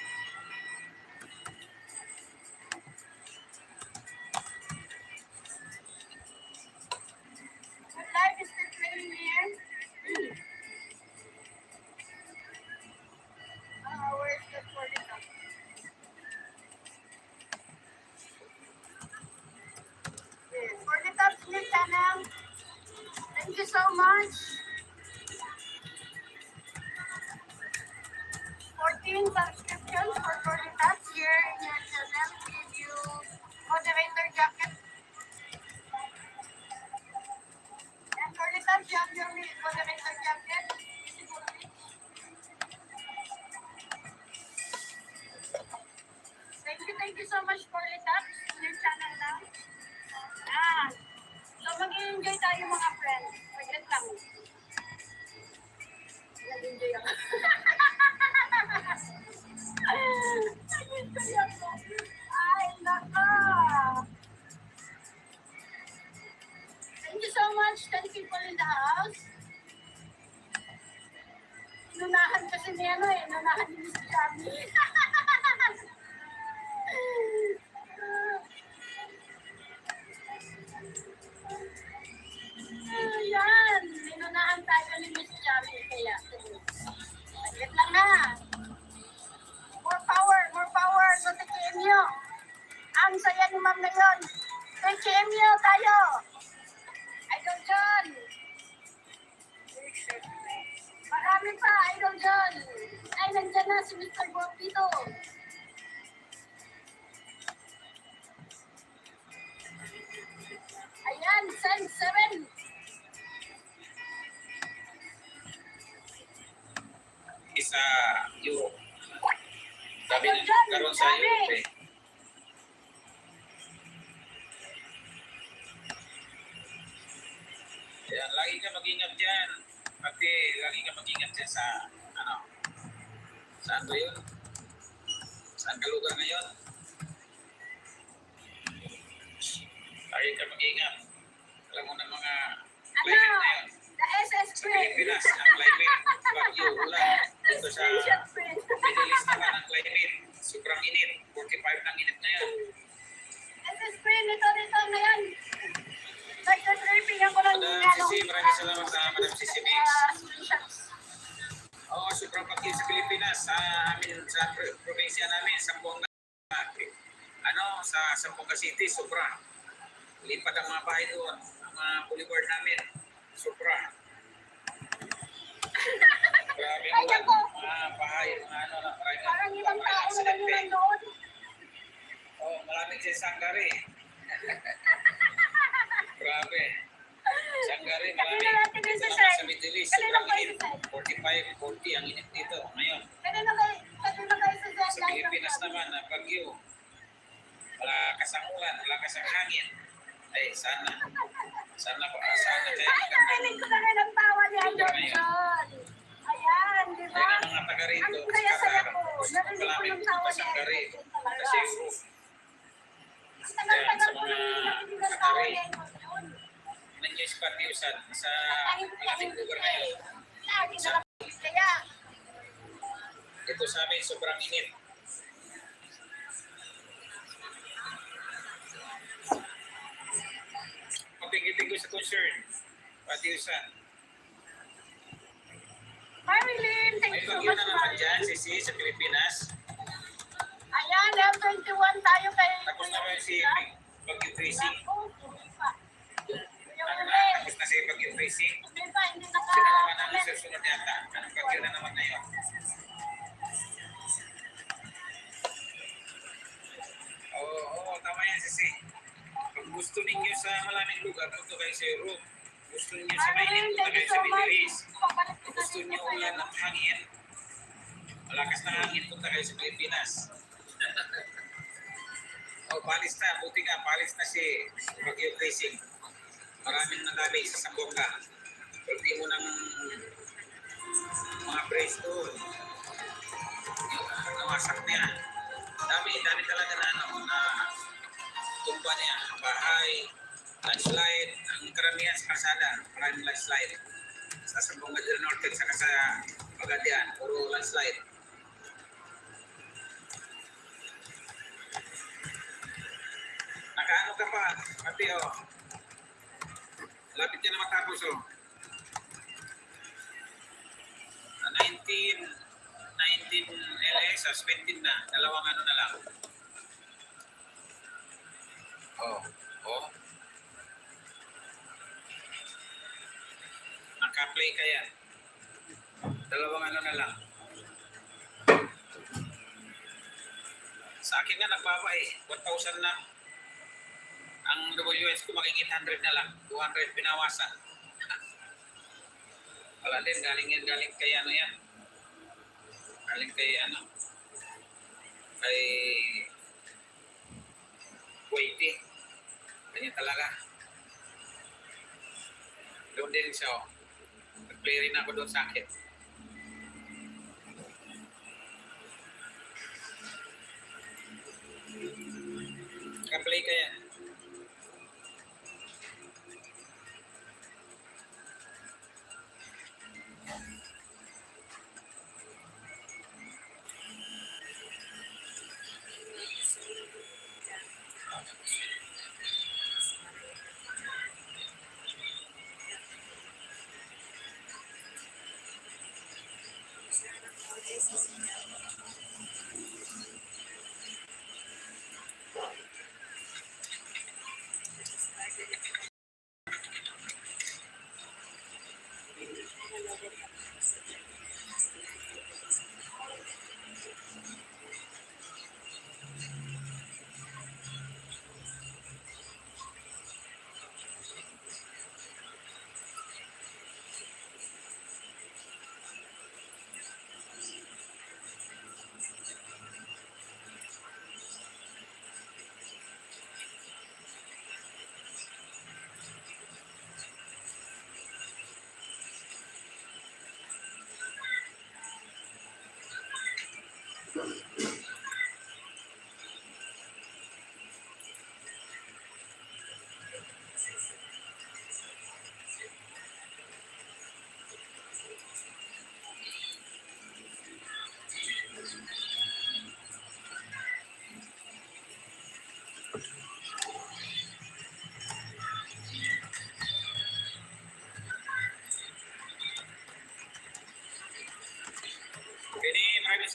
Good life is still playing here. Where's the Curly Taps? Yes, Curly Taps in your channel. Thank you so much. 14 subscriptions for Curly Taps here in your channel. Give you moderator jacket. And Curly Taps, you have your moderator jacket. Thank you so much, Curly Taps, in your channel now. So mag-enjoy tayo mga friends. Wait lang. Nag-enjoy ako. Nag-enjoy ako. Ay, naka. Thank you so much, 10 people in the house. Nunahan kasi ni ano eh, nunahan ni Miss Gabby. Ayan, ninunahan tayo ni Miss Gabby kaya. Saglit lang ha. More power, so tikiin nyo. Ang saya ni ma'am na yun. Tikiin nyo tayo. Idol John. Marami pa, Idol John. Ay, nandyan na si Mr. Bobito. Ayan, send 7. Isa yung sabi na karon sa Europe eh. Ayan, lagi ka mag-ingat dyan. Pati lagi ka mag-ingat dyan sa ano, saan ba yun? Saan ka lugar ngayon? Lagi ka mag-ingat. Alam mo na mga climate na yun. The SS Sa Print. Pilipinas, ang climate, bagyo, ulan. Dito sa Middle East naman ang climate, sobrang init. 45 ng init na yun. SS Print, ito ngayon. Nagka-tripping ako ng Madam Sisi, maraming salamat sa Madam Sisi Mix. screenshots. Oo, sobrang bagyo sa Pilipinas, sa amin, sa probinsya namin, Zamboanga. Ano, sa Zamboanga City, sobra. Lipad ang mga bahay doon, ang mga boulevard namin, sobra. Grabe ang ulan, mga bahay, mga ano, maraming Parang ilang tao naman aksidente. yun nanood. Oo, maraming si Sangari. Grabe. Sangari, marami. Kanina natin din Dito sa naman side. sa Middle East, Kanina sobrang kayo init. sa side. 45, 40 ang init dito ngayon. Kanina kayo sa Sa Pilipinas naman, na bagyo. Wala kasang ulan, wala kasang hangin. Ay, sana. Sana po, sana kaya Ay, narinig ko na rin ang tawa ni Idol John. Ayan, di ba? Kaya ng mga taga rito, Ang saya-saya ko. gusto Narinig ko malamig yung tawa pa ni Sangari. Idol John talaga. Kasi Europe. Ang tagal-tagal ko na Sa mga narinig ang tawa ni Idol John. Nandiyo sa Patiusan, sa Kahit malamig lugar ngayon. lagi na lang. Kaya, Ito sa amin, sobrang init. Mabigitin ko sa concern. Patiusan. Marilyn, thank May you so bagyo much, na naman dyan, Marilyn. Sisi, sa Pilipinas. Ayan, L21 tayo kay Tapos naman si Bagyo Tracy. Yung Ano na, uli. tapos na si Bagyo Tracy. Hindi pa, hindi Sino naman ang naka-comment. susunod yata? Anong bagyo na naman na yun? Oo, tama yan, Sisi. Kung gusto ninyo sa malamig lugar, punta kayo sa Europe. Gusto ninyo sa mainit, Marilyn, punta thank kayo you sa so Middle much. East. Papalik ko Kung gusto na rin nyo po ulan sa'yo. at hangin, malakas na hangin, punta kayo sa Pilipinas. Palis na, buti nga, palis na si Bagyo Racing. Maraming nagabi sa Zamboanga. Pwede mo ng mga brace doon. Nawasak niya. Dami talaga na ano, na tumba niya, bahay, landslide, ang karamihan sa kasada, maraming landslide. Sa Zamboanga del Norte, saka sa Pagadian, puro landslide. Nakaano ka pa, pati oh. Lapit ka na matapos oh. 19 LS, suspended na. Dalawang ano na lang. Oh. Naka-play ka yan. Dalawang ano na lang. Sa akin nga nagbaba eh. 1,000 na. Ang WS ko maging 800 na lang. 200 pinawasan. Wala din. Galing kay ano yan. Galing kay ano. Kay Kuwaiti. Ganyan talaga. Doon din siya. Oh. Nag-play rin ako doon sa akin. Nag-play ka yan.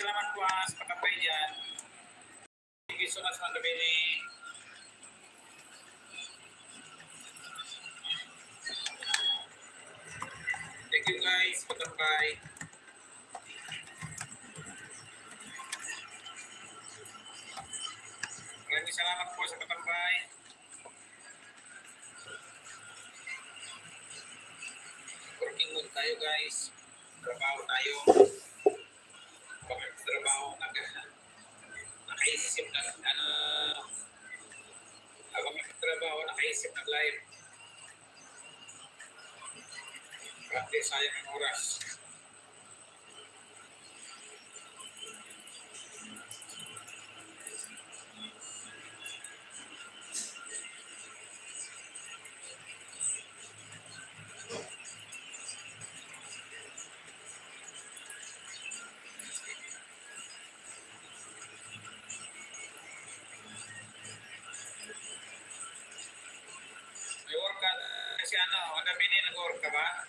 salamat po sa pagkapay dyan. Thank you so much mga kabini. Thank you guys, pagkapay. Maraming salamat po sa pagkapay. Working mood tayo guys. Trabaho tayo. Trabaho nakaisip na habang nagtrabaho nakaisip ng live. Practice sayang ang oras. May work ka kasi wala bini nag-work ka ba?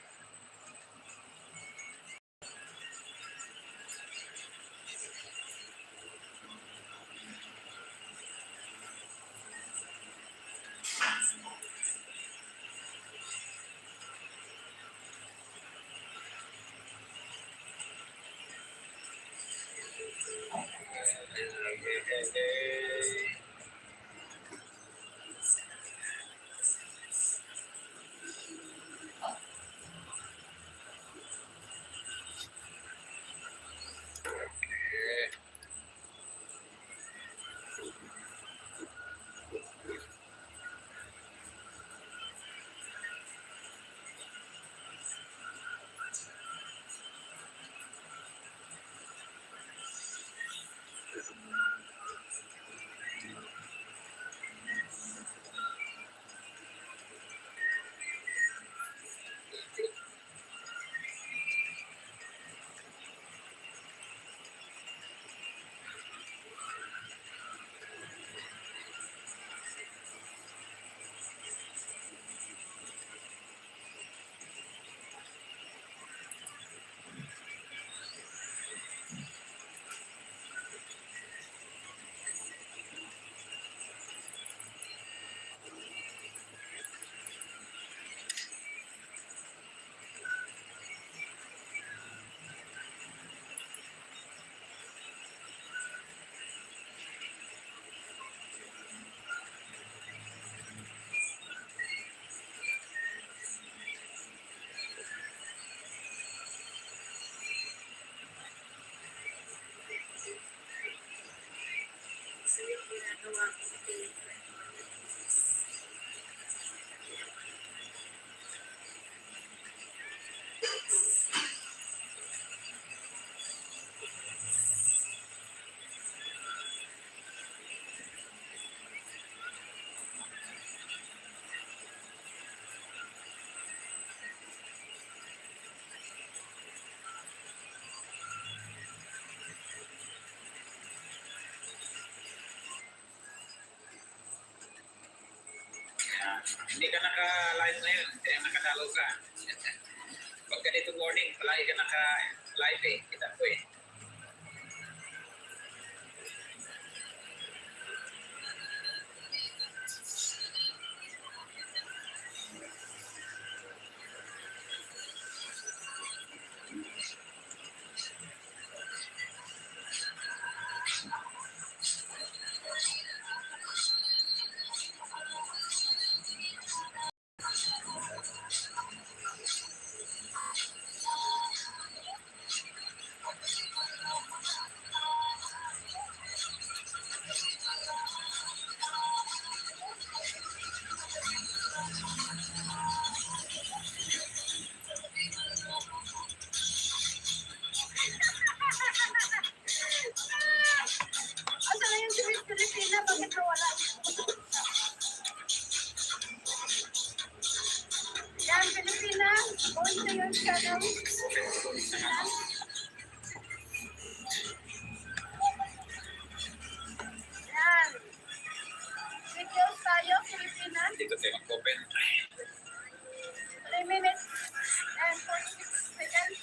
Hindi ka naka-live ngayon, nakadalaw ka. Pag ganito morning, palagi ka naka-live kita ko Asa na yung Pilipina? Bakit nawala? Yan, Pilipina. Going to your channel. Yan. Videos tayo, Pilipina. Dito tayo mag-open. 3 minutes and 46 seconds.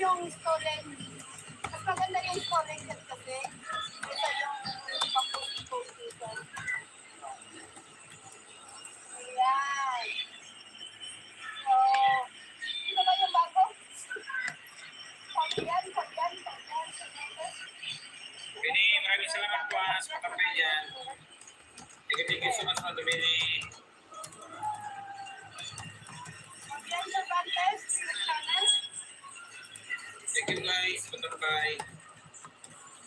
yung stolen. Mas maganda yung stolen chat kasi. Kaysa yung pag-post dito. Ayan. So, sino ba yung bago? Pagyan. Bini, maraming salamat po sa katapay dyan. Thank you so much mga Bini. Pagyan sa Bantes, channel. Thank you guys, katapay.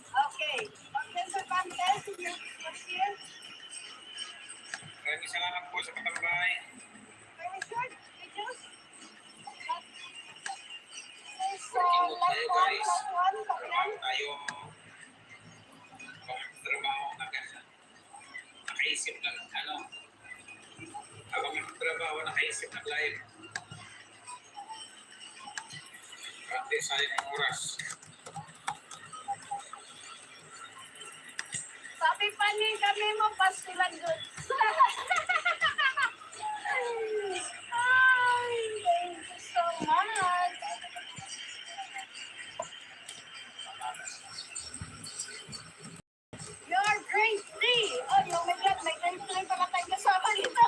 Okay. Pagyan sa Bantes, you're here. Maraming salamat po sa katapay. Very short videos. Okay, so, Working mo tayo last guys. one, Pagyan. Trabaho tayo. Trabaho na ganda. Nakaisip na ano. Habang magtrabaho, nakaisip na live. Pati sayang ang oras. Sabi pa ni kami mo, pastilan good. Ay, thank you so much. You're grade 3. Oh my God, may grade 3 pala tayo kasama dito.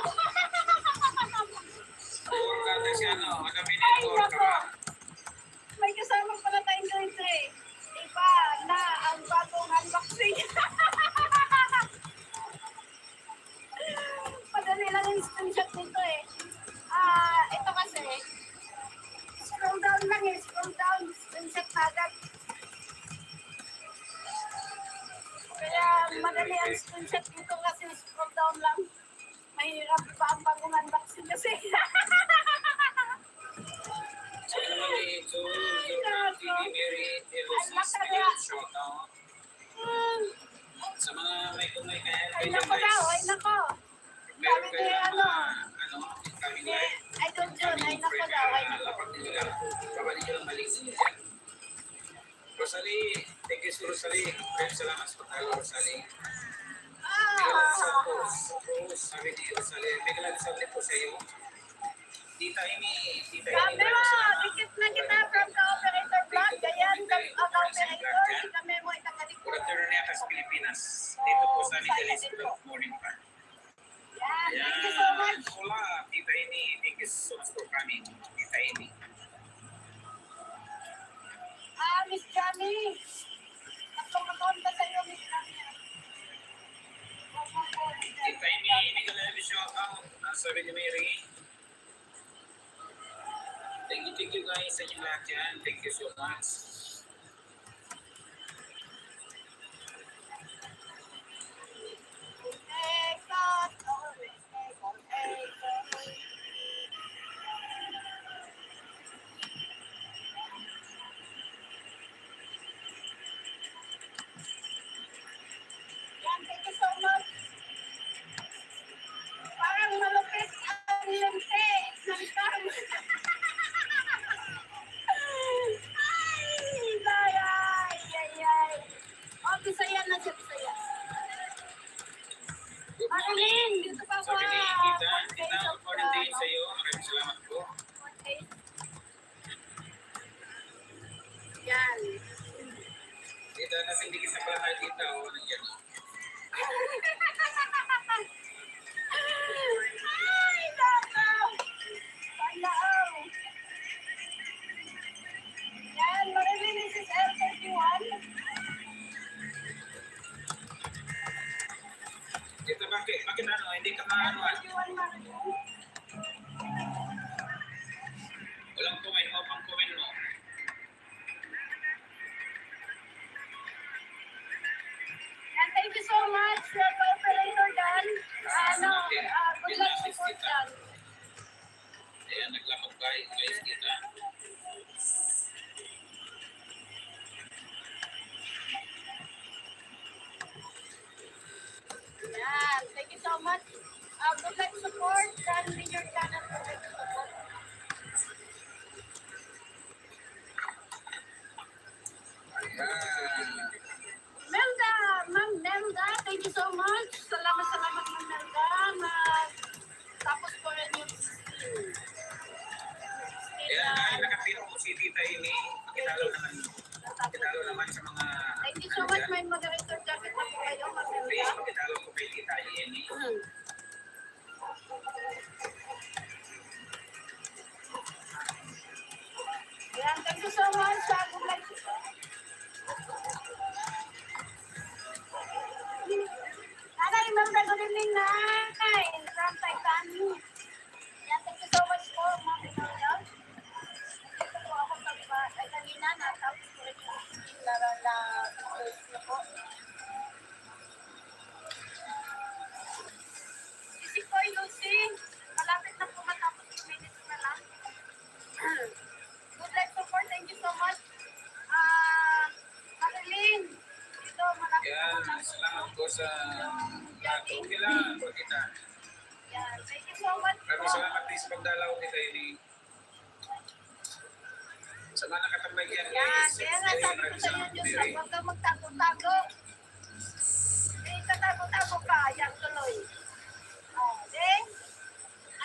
Tour ka na siya, no? Ano Ay, minitour ka nako. ba? May kasama pala tayong grade 3. Iba na ang bagong unboxing. Madali lang yung screenshot nito eh. Ito kasi, scroll down lang eh. Scroll down, screenshot na agad. Kaya madali ang screenshot dito kasi scroll down lang. Mahirap pa ang bagong unboxing kasi. So, Mary, shoutout. Sa mga may kaya Ay kayo nako daw, ay guys. nako. Meron Sabi kayo ni ng ano, ano, kami ni live. Idol John, ay nako daw, ay nako. Lapat nyo lang. Babalik nyo lang malisin dyan. Rosalie, thank you so Rosalie. Maraming salamat sa pagkalo, Rosalie. Miguel Santos, Rose, sabi ni Rosalie. Miguel Santos po sa iyo. Tita Amy, Sabi mo, dikit na kita from the operator vlog. Ganyan, ang operator, si Kamemo, itangalik ko. Good afternoon niya sa Pilipinas. Dito po sa Middle East, good morning pa. Yan, thank you so much. Hola, Tita Amy. Thank you so much for coming, Tita Amy. Miss Johnny. Tatlong account ka sa'yo, Miss Johnny. Tita Amy, Miguel Amy, shout out. Sabi ni Mary. Thank you guys sa inyong lahat yan. Thank you so much. Yan, thank you so much. Parang malupit ang lente ng Carm. Ay. Oh, Bisaya na siya, Bisaya. Good Marilyn, morning. dito pa Sabi ni ako. Tita, good morning din sa iyo. Maraming salamat po. Yan. Tita, nasindikit na pala tayo tita. O, nandiyan. Ay, nako. Palaw. Yan, Marilyn, this is L31. Tita, bakit ano? Hindi ka maano? L31, Marilyn. Walang comment mo, pang comment mo. And thank you so much, Operator Dan. Good luck support Dan. Ayan, naglakad guys kita. Yan, thank you so much. Good luck support Dan with your channel. Good luck support. Ayan. Melda, Ma'am Melda, thank you so much. Salamat, Ma'am Melda. Tapos po rin yung Ayan, nakapiro po si Tita Amy. Pakitalo Marilyn na. Rantay kami. Yan, thank you so much po, Ma'am Inoyal. Ito po ako ay kanina natapos ko rin yung post niyo po. Easy po, Lucy. Malapit na po matapos 2 minutes na lang. Good luck support. Thank you so much. Marilyn. Dito, malapit na Yan, po tapos. salamat po sa lahat. Okay lang po kita. Yan, thank you so much po. Maraming salamat din sa pagdalaw kita ini. Sa mga nakatambay yan, Yan, guys. kaya nga sabi ko sa inyo, Diyos, huwag kang magtago-tago. Eh, katago-tago ka, yan tuloy. Oh, then,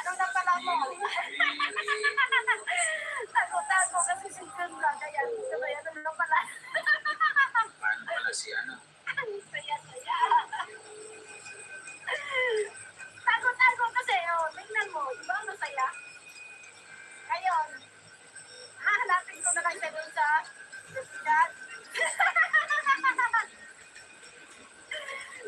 anong napala mo? Tago-tago kasi si Junda, kaya sabay, anong napala? Paano pala si ano? Saya-saya. Tago-tago kasi, oh, tingnan mo, di ba masaya? Ngayon, hahanapin ko na lang siya doon sa Residat.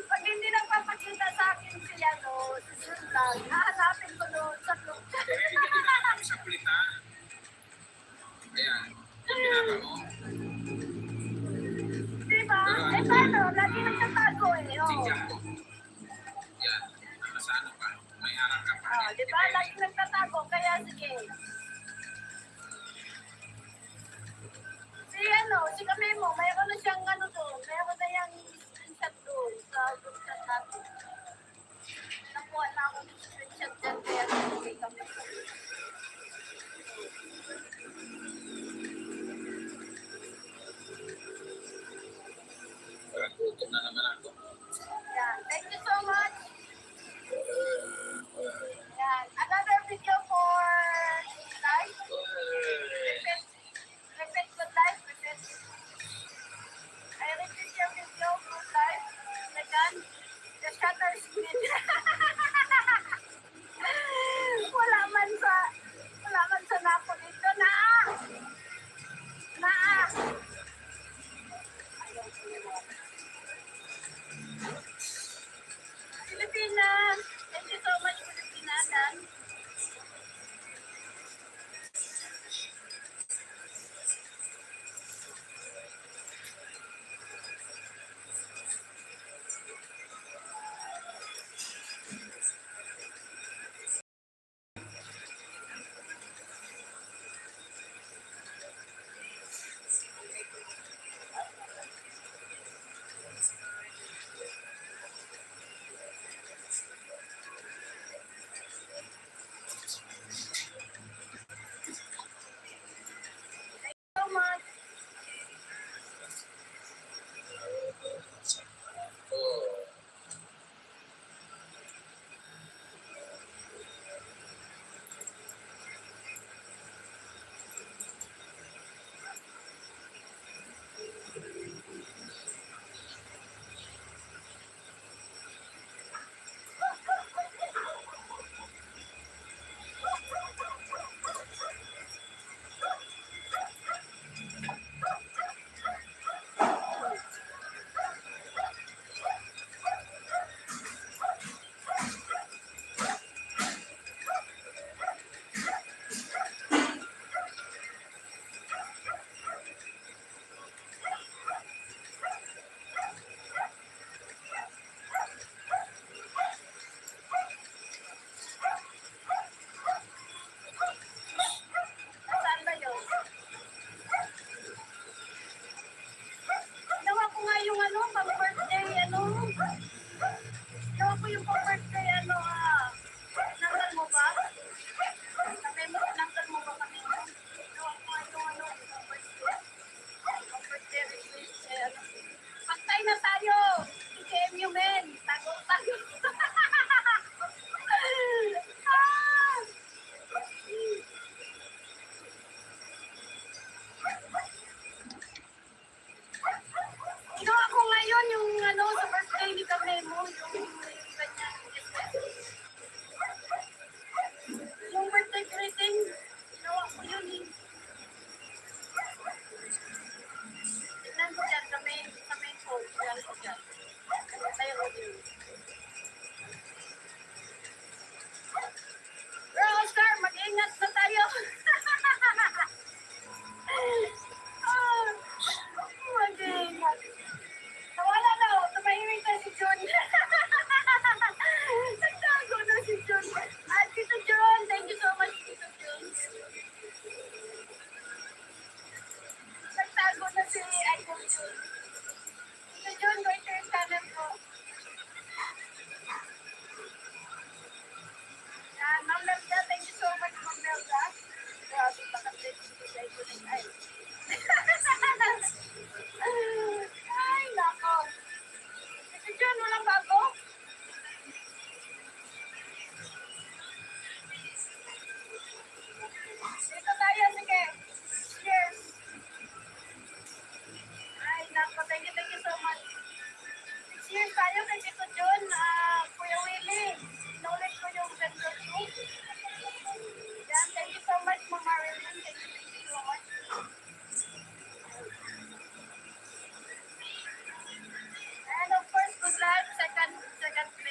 Pag hindi nagpapakita sa akin siya, no, si Junda, hahanapin ko doon sa club. Pero hindi na kami sa kulita. Ayan, yung pinaka mo. Diba? Eh, paano? Lagi nagtatago eh, oh. Tingnan ko. Yan, nasa ano pa? May harang ka pa. Oh, diba? Lagi nagtatago, kaya sige. Si Kamemo, mayroon na siyang ano doon, mayroon na yung screenshot doon sa group chat natin. Nakuha na ako ng screenshot dyan, kaya si Kamemo. Parang gutom na naman ako. Yan, thank you so much. Yan, another video for live. Repeat good life, repeat. I repeat your video, good life. Second, the shutter speed. wala man sa nako dito na. Pilipinas. Thank you so much, Pilipinas.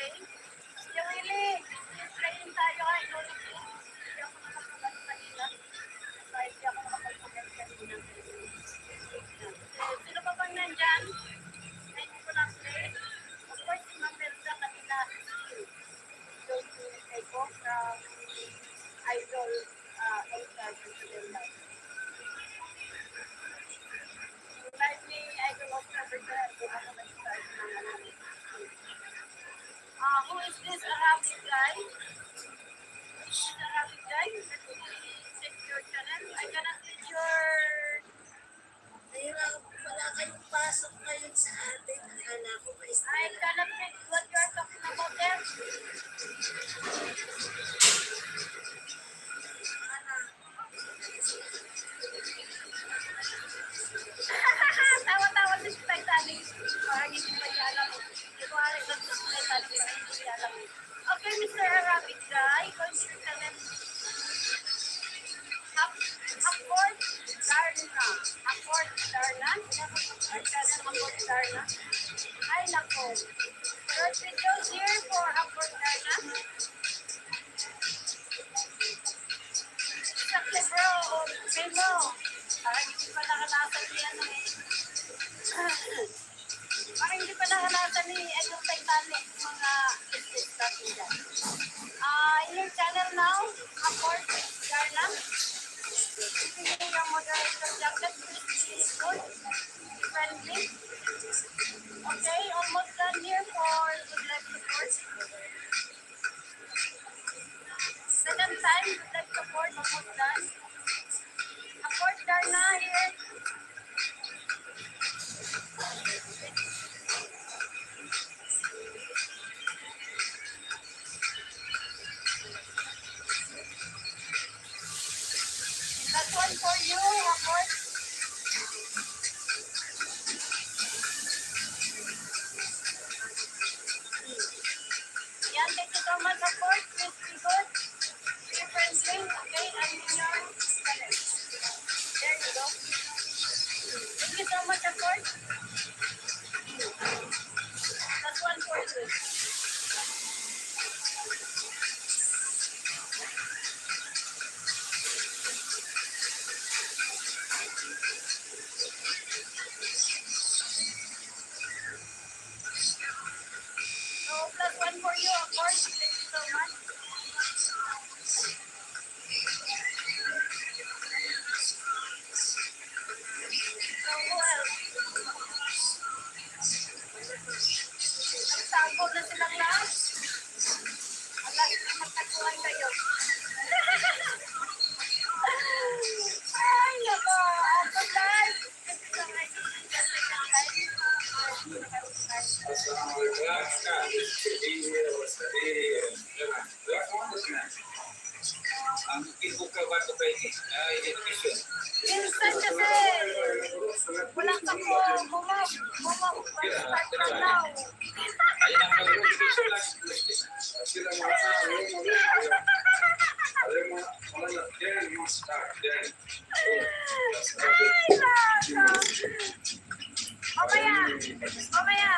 Okay? Yung Willie, explain tayo kay Lolo P. Hindi ako nakapag kanina. Kahit hindi ako nakapag kanina. Sino pa bang nandyan? Ay, hindi ko lang play. Of course, si Ma'am Melda kanina. Yung pinitay ko from Idol All-Star Superman. Live ni Idol All-Star Superman. Who is this Arabic guy? Who is this Arabic guy? Let me check your channel. I cannot read your... Wala kayong pasok ngayon sa atin. Akala ko ba I cannot read what you are talking about there. Tawa-tawa si Titanic. Parang hindi pa niya alam. Kunwari lang sa Titanic, parang hindi niya alam. Okay, Mr. Arabic guy, consider Upward Darna. Upward Darna? Our channel Upward Darna. Ay, nako. First videos here for Upward Darna. Exactly, bro. Memo. Parang hindi pa nakalasan ni ano eh. Parang hindi pa nakalasan ni Edong Titanic mga business natin dyan. In your channel now, Upward Darna. Speaking your moderator jacket, is good, friendly. Okay, almost done here for good life support. Second time, good life support, almost done. Support Darna here. That's one for you, Support. Yan, thank you so much, Support. Please be good. Be friendly, okay? I'm in your channel. There you go. Thank you so much, Support. That's one for you. So, plus one for you, of course. Thank you so much. So, who else? Nagsago na silang lahat. Wala, magtaguan kayo. Ay, nako. Ako live. Kasi sa mga second live. Ang ibuka ba ito kayo ni? Education. Instant kasi. Wala ka po. Start from now. Ayun ang mag-education lang. Mamaya.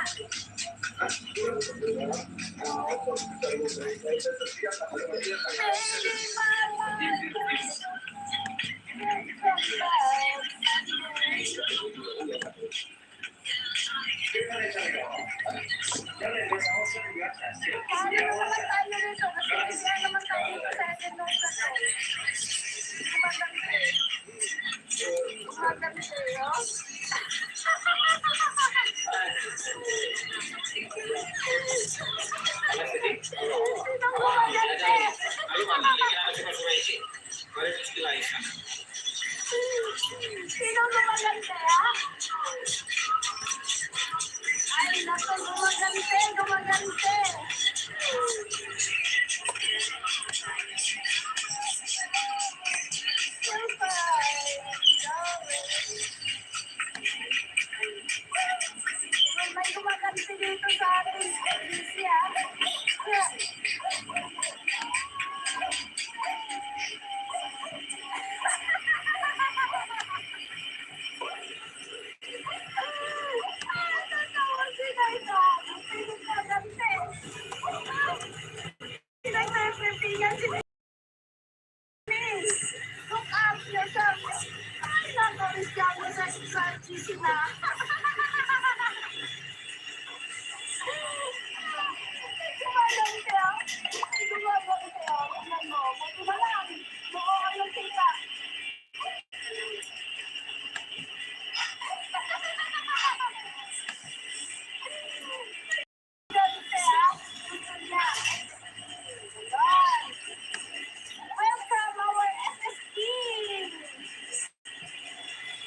Sino gumagante, ha? Ay, naku, gumagante. May gumagante dito sa ating service, ha? Welcome our SS team!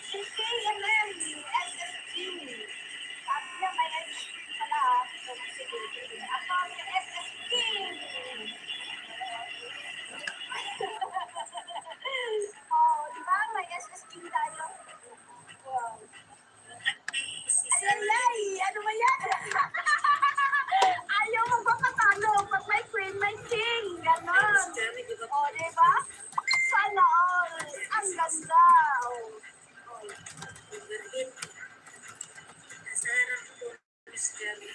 Si KMM, SSG. Sabi niya may SSG pala. So, sige, sige. Ako ang SSG. Oh, di ba? May SSG tayo. Wow. Alalay! Ano ba yan? Ayaw magpapatalo. Pag may queen, may king. Ganon. O, di ba? Sana all. Ang ganda. Oh. Nasa harap ko, Miss Gabi.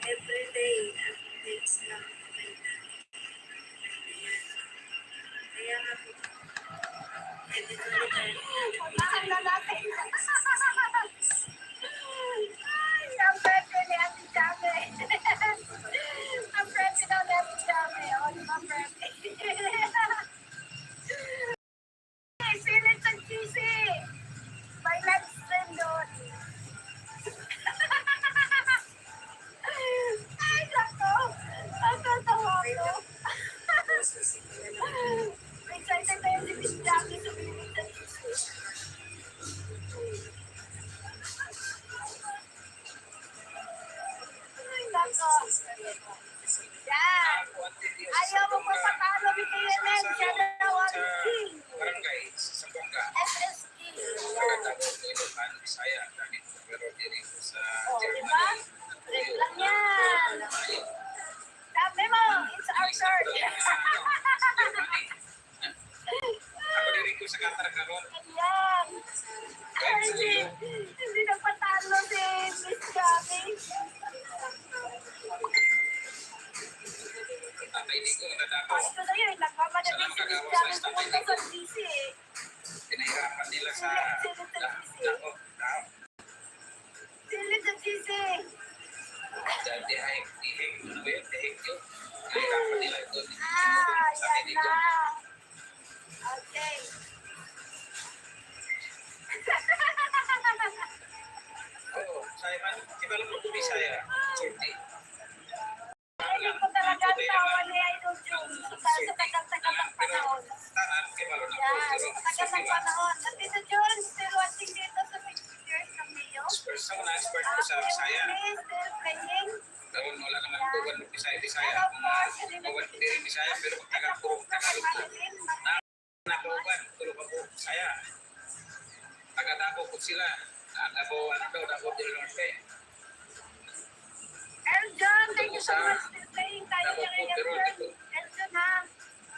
Everyday, updates lang. Ayan. Kaya nga po, edit ulit tayo. Puntahan na natin. Ay, ang pwede ni Ate Chame. Ang pwede daw ni Ate Chame. O, di ba pwede? Pilit sa cheesy. May live stream doon. Ay, nako. Ang tatawa ko. Excited na yung si Miss Jackie sa pilit sa cheesy. Ay, nako. Yan. Ayaw mo pa patalo ni KNN. Siya daw ang king. Barangay sa Bongga. SSG. Pagkatapos ng Ilocan, Bisaya, gamit pero diri ko sa O, di Germany. ba? Red lang yan. Sabi mo, it's our turn. Ako diri ko sa Qatar karon. Ayan. Ay, hindi nagpatalo si Miss Gabi. Tatay di ko nadako. Ito na yun, nagmamadali si Miss Gabi pumunta sa DC eh. Pinahirapan nila sa dako. Sili sa DC. Jadi ay dihing ano yun, dihing yun. Pinahirapan nila ito. Ah, Sa yan dito. na. Okay. Oo, saya man. Iba lang po Bisaya. Sorti. Ayun ko talaga ang tawa ni Idol June sa tagal-tagal ng panahon. Tahan, kibalo na po. Yan, Pero, sa tagal ng panahon. At Tito June, still watching dito sa pictures ng Mayo. Person na expert ko sa Bisaya. Still playing. Gawin wala naman tuwan ng Bisaya. And of course, Tuwan diri Bisaya, pero magtagal po. Tagalog po. Nakauban, tulog ako Bisaya. Taga-Dabo po sila. Dabo, ano daw, Dabo del Norte. Eljon, thank you so much for playing. Tayo niya rin Eljon. Eljon ha,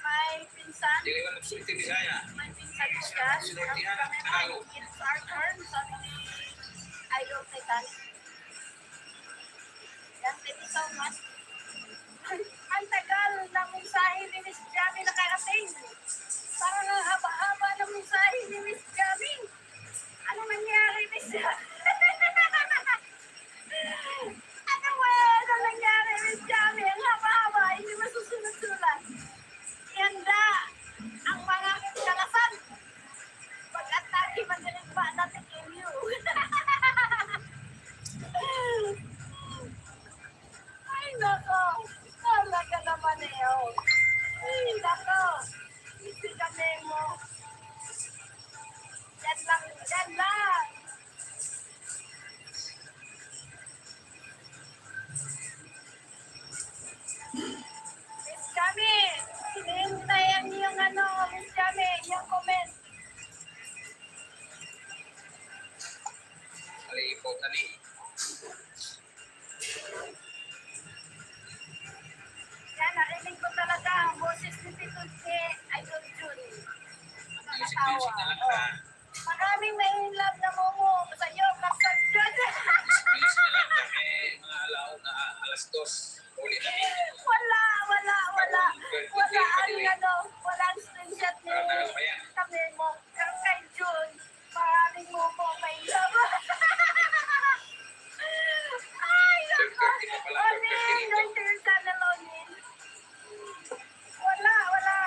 may pinsan. Dili man magsulti Bisaya. May pinsan ko siya. Kami ay, it's our turn. Sabi ni Idol Titan. Yan, thank you so much. Ang tagal ng mensahe ni Miss Javi nakarating. Parang ang haba-haba ng mensahe ni Miss Javi. Ano nangyari, Miss Javi? Ano ba? Ano nangyari, Miss Javi? Ang haba-haba, hindi masusunod-sulat. Handa ang mga kalasan. Pag-atake, magaling ba natin KU? Ay, nako. Talaga naman eh, oh. Ay, nako. Isi kami mo. Yan lang, yan lang. Miss Kami, hinihintayan yung ano, Miss Kami, yung comment. Alipo tani. Yan, narinig ko talaga ang boses ni Tito Che, Idol June. Nakakatawa. Music na lang Oh. ka. Maraming may love na momo sa iyo, Kapag June. Bilis na lang kami. Mga alaon na alas 2. Uli na rin. Wala ang ano, walang screenshot ni Parang tagal pa yan. kami mo. Pero kay June, maraming momo may love. Ay, ka pala Onin, perfect going dito. to your channel, Onin. Wala, wala.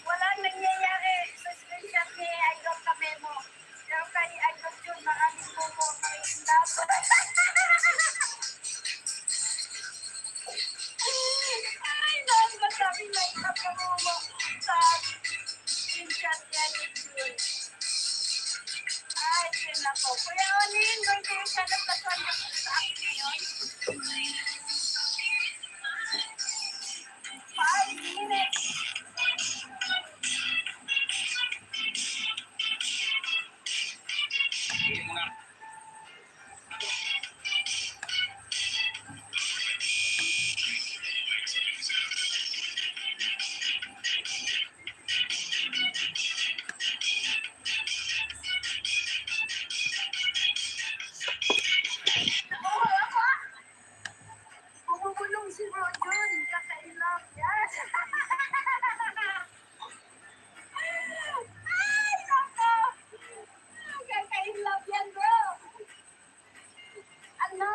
Walang nangyayari sa screenshot ni Idol Kamemo. Pero kay Idol Jun, maraming buko kay Love. Ay, Love, masaming like up na mo sa screenshot niya ni Jun. Ay, sinako. Kuya Onin, going to your channel plus one ka sa akin ngayon. 5 minutes. Hindi mo na. Oo, ako. Bumubulong si Bro Jun. Kakailap. Yes. Ay, nako. Kakailap yan, bro. Ano?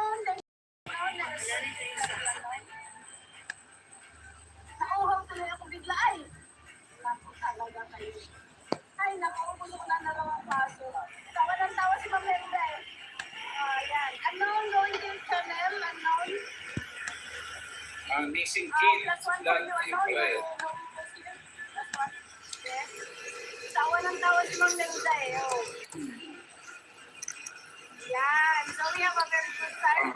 Nauhaw tuloy ako bigla. Ay, naku talaga kayo. Ay, naku, ubulong na na lang ang paso. Tawa ng tawa si Ma'am Merda eh. Yan. Unknown going to your channel. Unknown. Missing Plus kid, one for blood you. Unknown. implied. Plus one. Yes. Tawa ng tawa si Ma'am Merda eh. Oh. Yan. So we have a very good time.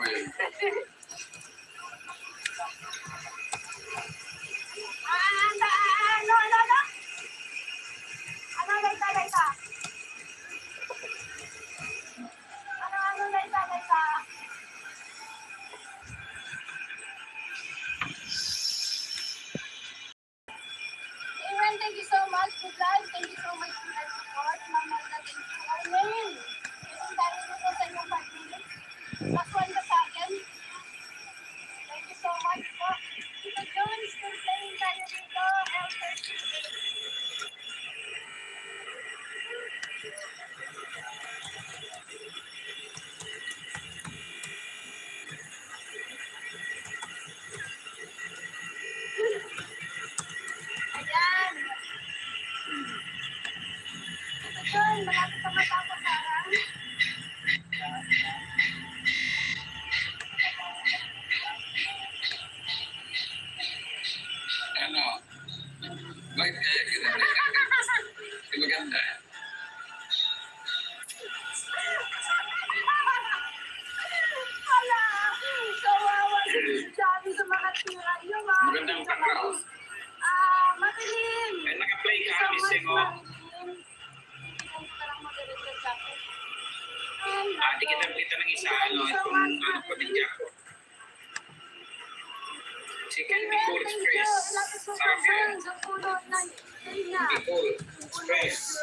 Ano? Ano, laita? Ano, laita? Aaron, thank you so much. Good life. Thank you so much for your support. Mama, thank you. Arlene, isang dahil dito sa inyong 5 minutes. Plus one ka sa akin. Thank you so much po. Tito John, still playing tayo dito. L38. Ayan. Tito John, malapit ka matapos harang. Ano? Bakit kaya kita? Di maganda. Wala. Kawawa si Johnny sa mga tira. Yung mga Magandang background. Marilyn. Eh, naka-play ka, So much, missing mo. Marilyn. Parang magaling ka sa akin. Ay, Di kita kita ng isa, ano, itong ano pa din dyan. Chicken Bicol Express. Sarap yan. Sa puno ng Kenya. Bicol Express.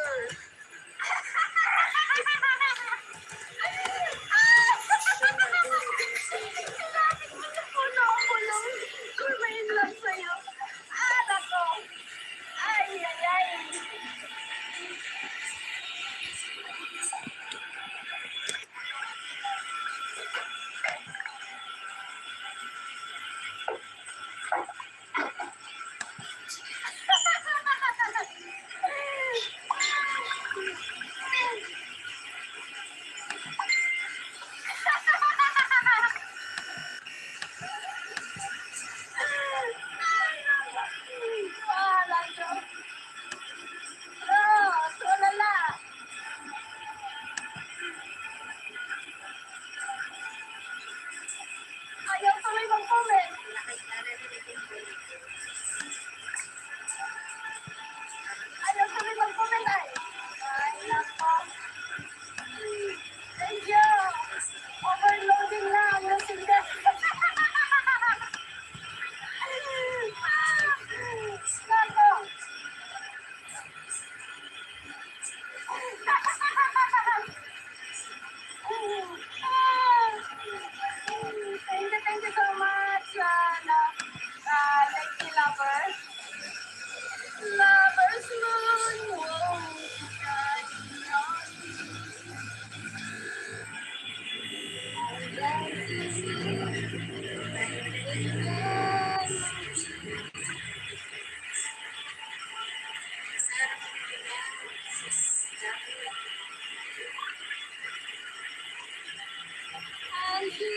Okay,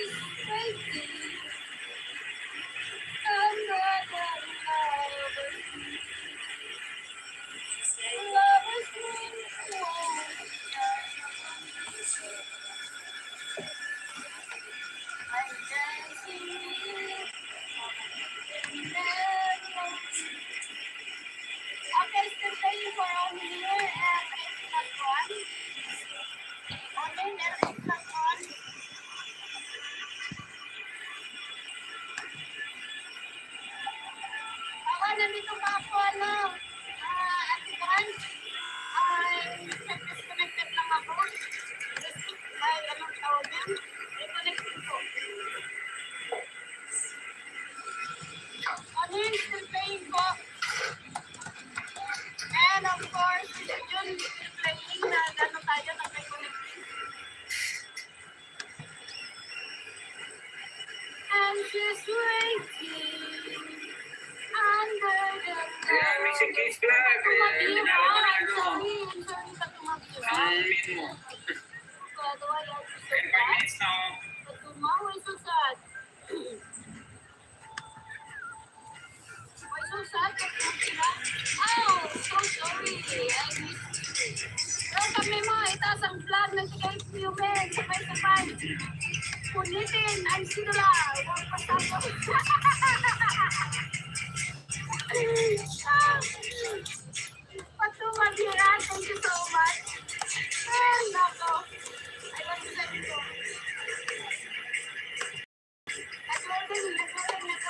still playing for only here and 8+1. Only there 8+1. Ako, nandito pa ako, Ate Juan. Disconnected lang ako. Ay, anong tawag yan? Reconnected ko. Ano yun, still playing po. And of course, si Jun still playing na gano'n tayo, nag-reconnecting. And she's waiting under the Ayan, may si Case Vlog. Ayan, dinalo ko na ano. Sorry sa tumagira. Ang min mo. But why are you so 25 sad? minutes na ako. But tomorrow is so sad. Why so sad? Ba't tumagira? Oh, so sorry. I missed you. Pero kami mo, itaas ang vlog ng Tigay Human. Sabay-sabay. Punitin ang sinula. Huwag pasapos. Patumagira, thank you so much. Nako. I want to let go. Nag-loading. Saglit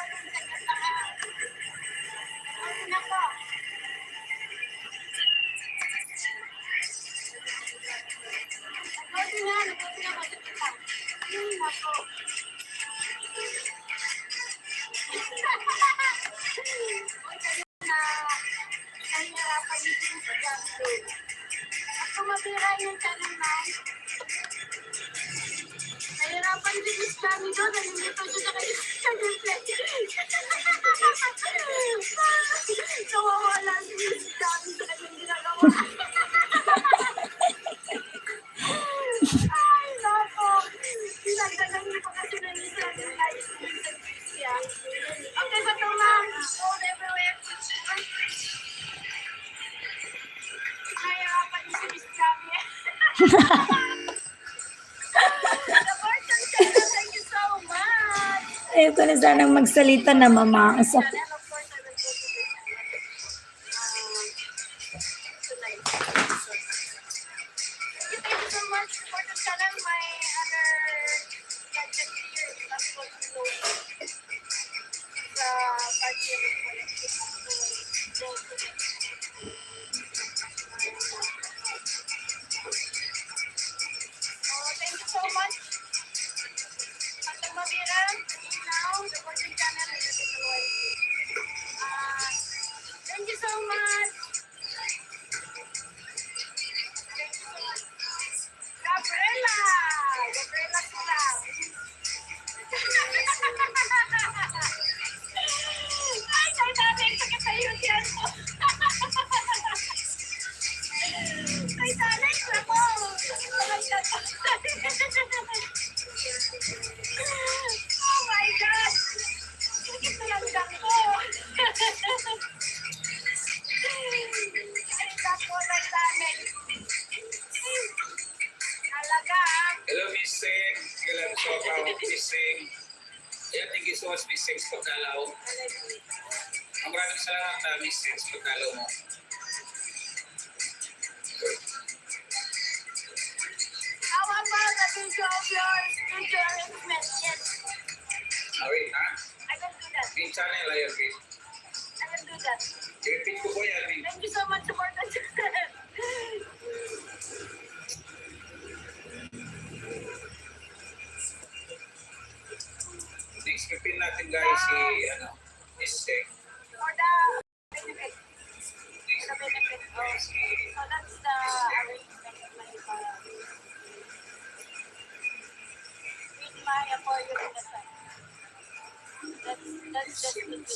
lang ha. Nako. Nag-loading ha. Nag-loading ako. Saglit lang. Nako. Na nahihirapan yung sa Jamdo. At kumabira yung channel na, nahihirapan din yung Jamdo doon, nalilito siya sa kanya channel play. Nawawala si Jamdo sa kanyang ginagawa. Ay, nako. Pinagdagan niyo pa kasi na yung channel live stream sa Christia. Okay ba ito, ma'am? Hold everywhere. Nahihirapan yung si Miss Jamie. Support ang channel. Thank you so much. Ayaw ko na sanang magsalita na mamasa. Channel, of course, I will go to the tonight. Thank you so much for the channel. My other gadget here is not going to go sa party of the go to the thank you so much. At ang mabira, now, the Fortune channel is a little thank you so much. Thank you so much. Gabriela! Gabriela sila. Ay, Titanic! Sakit sa iyo dyan po. Titanic! Ako! Oh my God! Sakit na lang dyan ko. Ay, dako, Titanic. Talaga, Hello, Miss Sing. Hello, shout out, Miss Sing. Ayan, thank you so much, Miss Sing, sa pagdalaw. Ang maraming salamat, Miss Sing, sa pagdalaw mo. How about the video of your studio arrangement? Yes, Wait, ha? I can do that. Yung channel, ayun, Miss. I can do that. I-repeat ko po yan, Miss. Thank you so much for the channel. Next, pipin natin, guys, si, Miss Sing. For the benefit. For the benefit. Oh, so that's the arrangement of my with my for you in the side. That's just the video.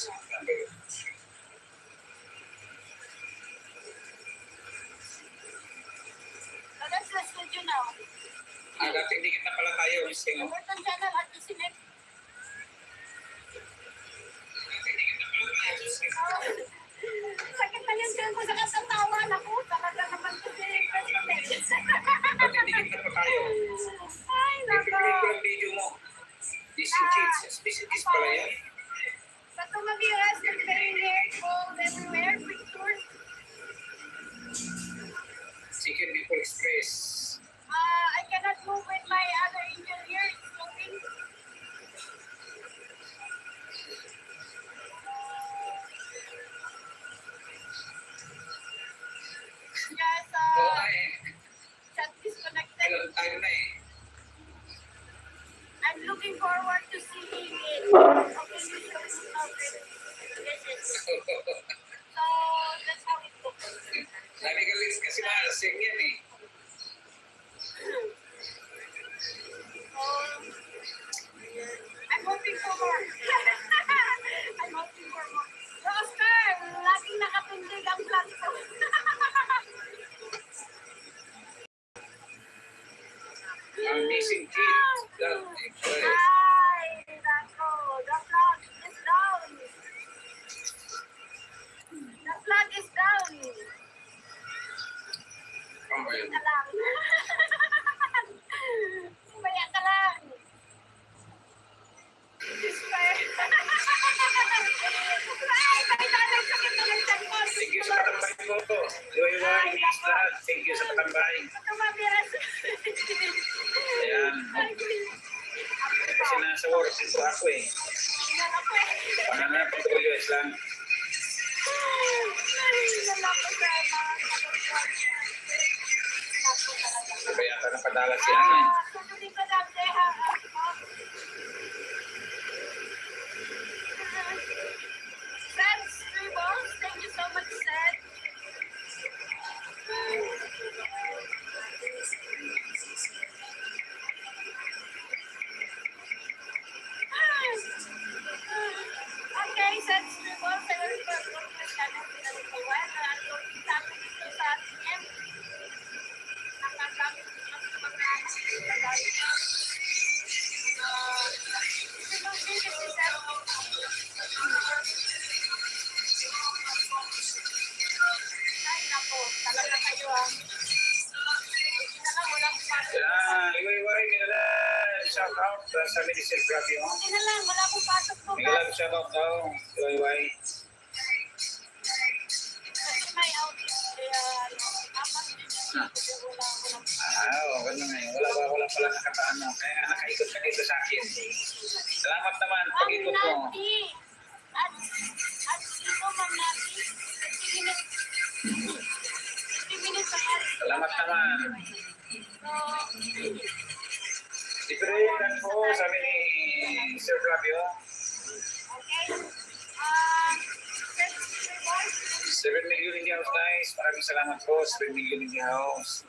So that's the studio now. dating dikit na pala tayo. Sing. Burton Channel at Isinek. Dating dikit na pala tayo. Sing. Sakit na yung tiyan ko sa kasatawan ako. Talaga naman ko si President. Dating dikit na pa tayo. Ay, nako. I-play ko ang video mo. This pala yan. Bato mag-iras ng playing hair ko everywhere. Pictures. Chicken Bicol Express. I cannot move with my other angel here. It's moving. Yes, Oo nga eh. chat disconnected. Ilang time na eh. I'm looking forward to seeing it. Okay, you show me now. Yes, yes. So, that's how it looks. Sabi ka Liz, kasi maalasing yan eh. I'm hoping for more. I'm hoping for more. Oscar, laging nakatindig ang vlog ko. Ang missing kid. That express. Ay, nako. The flag is down. The flag is down. Okay. Ka lang. Maya ka lang. Despair. Ay, may dalang sakit na ng tiyan ko. Thank you sa katambay mo. Iwa-iwa, English lahat. Thank you sa katambay. Tumabiras. Ayan. Kasi nasa work dito ako eh. Tingnan ako eh. Panganap ko US lang. Tingnan ako sa mga kapatid. Naku talaga. Kaya ka napadala si ano eh. Susunod ko lang, Deha. Seth Scribbles, thank you so much, Seth. Okay, Seth Scribbles, I will report your channel in a little while. I'll go dito sa TM. Nakagamit ko ng mga tagamit. Ay, nako, talaga kayo ah. Wala akong pasok. Yan, iwa-iwa rin nila. Shout out sa Medicine Club yun. Okay na lang, wala akong pasok po. Nagalag shout out daw. Iwa-iwa. Kasi may outage, kaya apat din yung wala akong Ganun nga yun. Wala pala nakataano. Kaya nga nakaikot ka dito sa akin. Salamat naman. Pag-ikot mo. Nati! At sino, Ma'am Nati? 50 minutes. 50 minutes ang ads. Salamat naman. So, Different po, sabi ni Sir Flavio. okay. Seth Scribbles, 7 million in the house, guys. Maraming salamat po. 7 million in the house.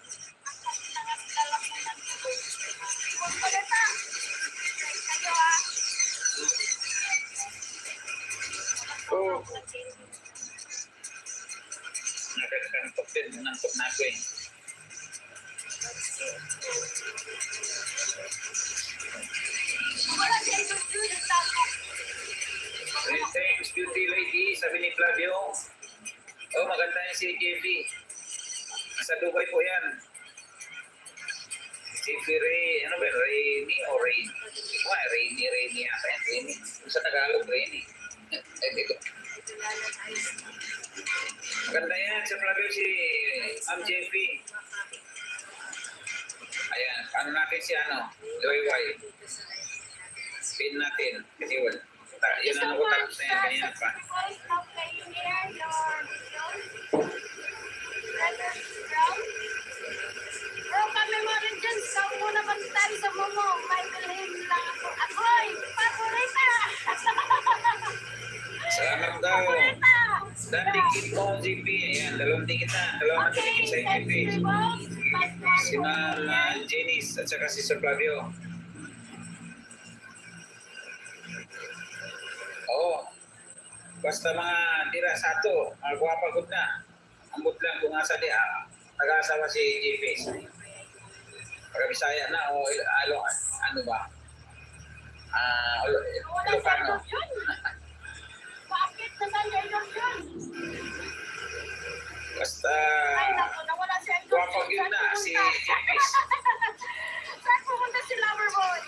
Oh, nakakantok din. Nantok na ako eh. Thanks, beauty lady. Sabi ni Flavio. Oh, maganda yan si JP. Nasa Dubai po yan. JP Ray, ano ba? Rainy o Rain? Rainy yata yan. Rainy. Sa Tagalog, Rainy. Dito. Maganda yan sa Flavio si Ma'am JP. Ayan, paano natin si Loy-Way. Pin natin. Kasi wala. Yun ang ako tapos na yan kanina pa. Bro, kami mo rin dyan. Sa muna tayo sa momo. May bilhin lang ako. Agoy! Paborita! Salamat daw. Paborita! Dandikit mo, JP. Ayan, dalawang dikit na. Dalawang dikit sa JP. Si Ma'am Janice at saka si Sir Flavio. Oo. Basta mga tira sa ato, mga guwapagod na. Ambot lang kung asa di, nag-aasawa si JP. Bisaya na o ano ba? Wala sa Ilocano. yun. Bakit nasaan yun? Basta Ay, naku, nawala si Idol. guwapag yun na si Jepis. Saan pumunta si Loverboy?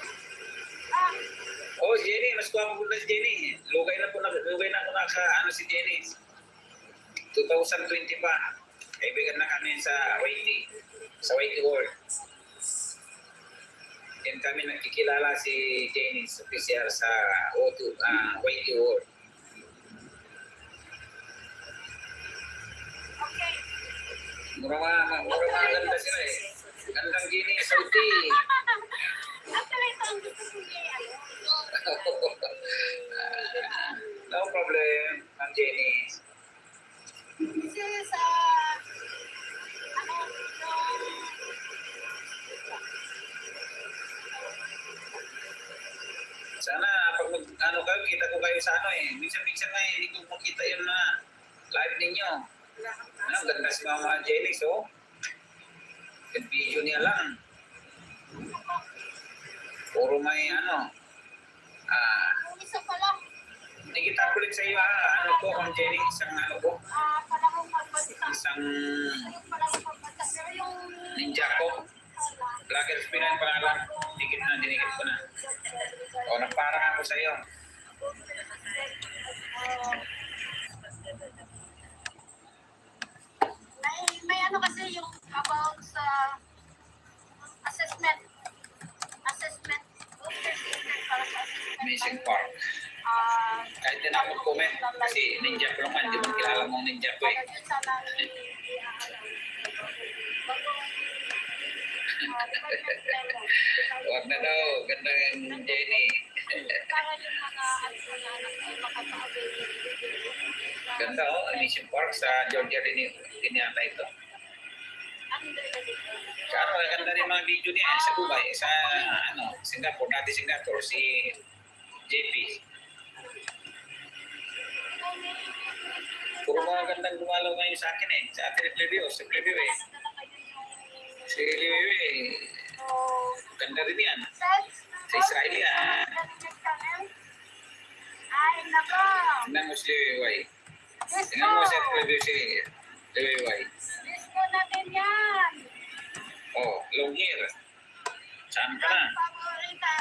Oh, Jenny, mas guwapo po na si Jenny. Lugay na ako ano si Jenny. 2020 pa. Kaibigan na kami sa Waiti. Sa Waiti World. Yan kami nagkikilala si Jenny sa PCR sa Waiti World. Okay. Mura mga ganda sila eh. Gandang Jenny sa Waiti. Actually, ito ang gusto ko niya. No problem, Ma'am Jenny. This is, ano, Sana pag ano kayo, kita ko kayo sa ano eh. Minsan nga hindi ko makita yung live ninyo. Ano, ganda si Mama Jenny, so. Yung video niya lang. Puro may ano. yung isa pa lang, Hindi kita ulit sa iyo ano po, Ma'am Jenny, isang ano po. panahong magbanta. Isang Yung panahong magbanta. Pero yung, ninja ko. Vlogger Spinan pangalan. Dinikit ko na. O, nagparang ako sa iyo. may ano kasi yung about sa assessment para sa assessment. Amazing Park. Kahit din ako comment kasi ninja ko naman, hindi mo kilala mong ninja ko eh. Yun sana Huwag na daw, ganda ng Jenny. para yung mga anak ay makaka-avail. Ganda oh, Amazing Park sa Georgia din yata ito. Kano, ganda rin mga video niya sa Dubai, sa Singapore, dati Singapore, si JP. Puro mga gandang dumalaw ngayon sa akin eh, sa atin review eh. Si review eh, ganda rin yan. Sa Israel yan. Ay, nako. Tingnan mo si Liway. Disco. Tingnan mo sa review si Liway. Disco natin yan. Oh, long hair. Saan ka na? Paborita.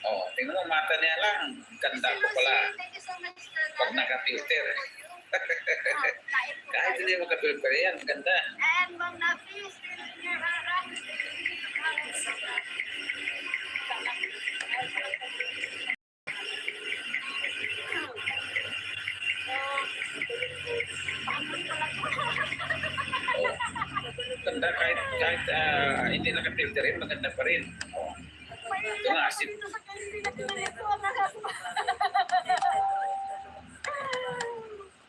Oh, tingnan mo mata niya lang. Ganda ko pala. Thank you so much. Pag naka-filter. Kahit hindi mo ka-filter yan, ganda. And Ma'am Nafi, still in your harap. Oh, ganda kahit hindi naka-filter yan, maganda pa rin. Oh, ito nga, asin.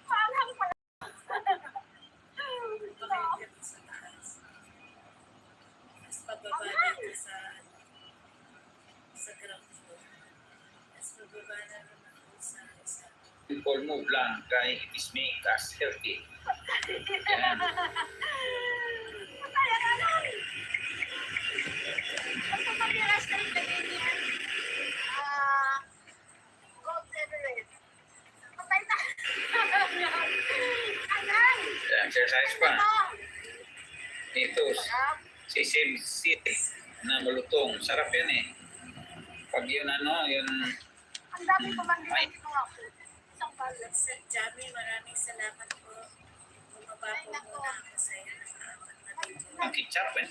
Parang pala. Mas pababa dito sa ground floor. Mas pababa na naman po sa People move lang, kaya it is make us healthy. Yan. Patay ang alam. Basta pag-iras na rin lagay niya. Gold Everest. Patay na. Anan. Exercise pa. Ito. Ito, sesame seed na malutong. Sarap yan eh. Pag yun yun, Ang dami ko man din ito ako. Isang balat. Sir Jamie, maraming salamat po. Bumaba po muna ako sa iyo sa apat na video. ang ketchup eh.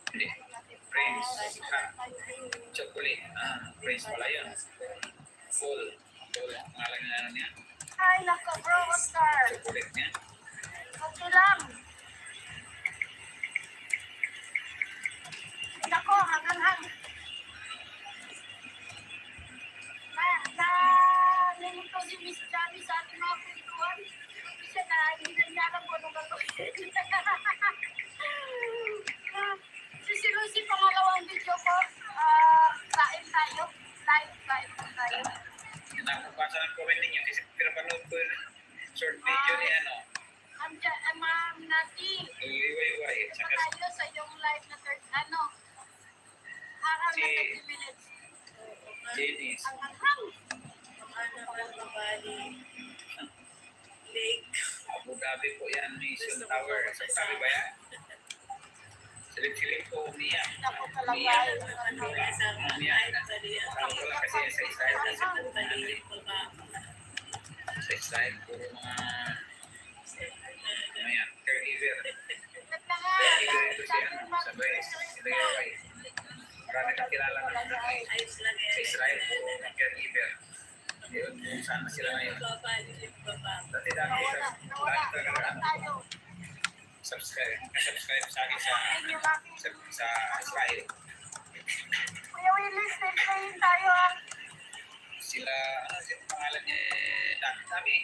Hindi. Prince, chocolate. Prince pala yun. Full. Full. Ang ngalan na niya. Ay, nako, bro, Oscar. Chocolate niya. Okay lang. Nako, hanggang nalilito si Miss Johnny sa ating mga pintuan. Kasi na, hindi niya alam kung ano gagawin. Si Lucy, pangalawang video ko, kain tayo. Kain tayo. Nakapasa ng comment ninyo kasi pinapanood ko yung short video ni Ma'am Nati, Liwayway. ito tayo sa iyong live na third, Ang Si 30 minutes. Oo nga. Janice. Ang hanghang. Baka naman mabali. Lake. Abu Dhabi po yan, Mission Tower. Sa Abu Dhabi ba yan? Silip-silip po umiyak. Ako talaga. Umiyak. Ano kasama? Kahit bali yan. Sabi ko lang kasi sa Israel kasi Kahit bali yung baba. sa Israel puro mga ano yan, caregiver. Ingat na nga. Caregiver ito siya sa West, sila yung way. Marami kang kilala na Ayos lang yan. sa Israel puro mga caregiver. Yun, kung saan na sila ngayon. Yung baba, yung baba. Dati dati Nawala. lagi talaga Tayo. subscribe sa akin sa Israel. Kuya Willis, stay tayo. Sila, ano yung pangalan niya, dami.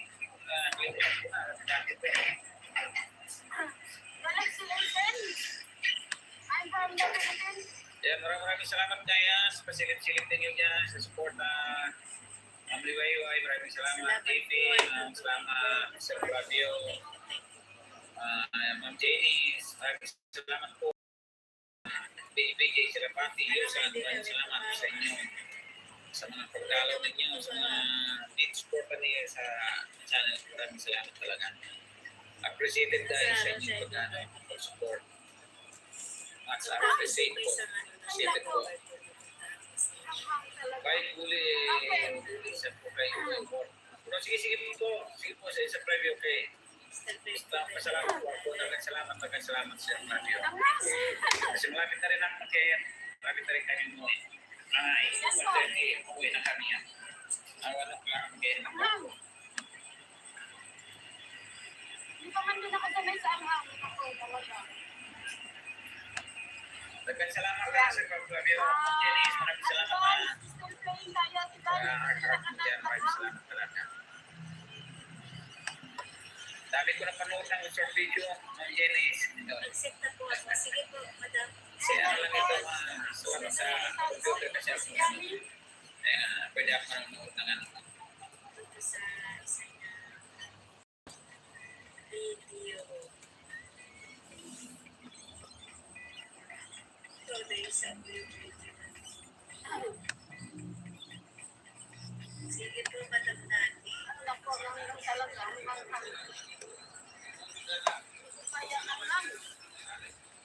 Nakalimutan ko na, dati po. Galaxy Legend. I'm from the Philippines. Yeah, maraming salamat kaya sa pasilip-silip din yun dyan, sa support na Amliwayway. Maraming salamat, TV. Salamat sa Fabio. Ma'am Janice. Maraming salamat po. BJ Sirapati. Maraming salamat sa inyo. Sa mga pagdalaw ninyo, sa mga support niyo sa channel. Maraming salamat talaga. Appreciated guys sa inyong pag-support. Mas appreciate po. Appreciated po. Kahit huli, isa po kayo. Pero sige po. Sige po sa preview kay. Basta pasalamat po ako. Salamat sa preview. Kasi malapit na rin ang kaya. Malapit na rin kami mo. Ay, uwi na kami yan. Awan na lang ang kaya. Hindi pa man din ako sanay sa anghang. Ako talaga. Salamat na sa preview. Janice, maraming salamat na. Still playing tayo. Diba? Maraming salamat talaga. Dami ko na panood ng short video ng Janice. Accept na po ako. Sige po, madam. Kaya lang ito salamat sa computer kasi ako. Kaya pwede ako manood ng ano. Dito sa isa na video. Ito na isang video. Sige po, madam natin. Ako lang talaga. Ang hanghang. Kaya anghang.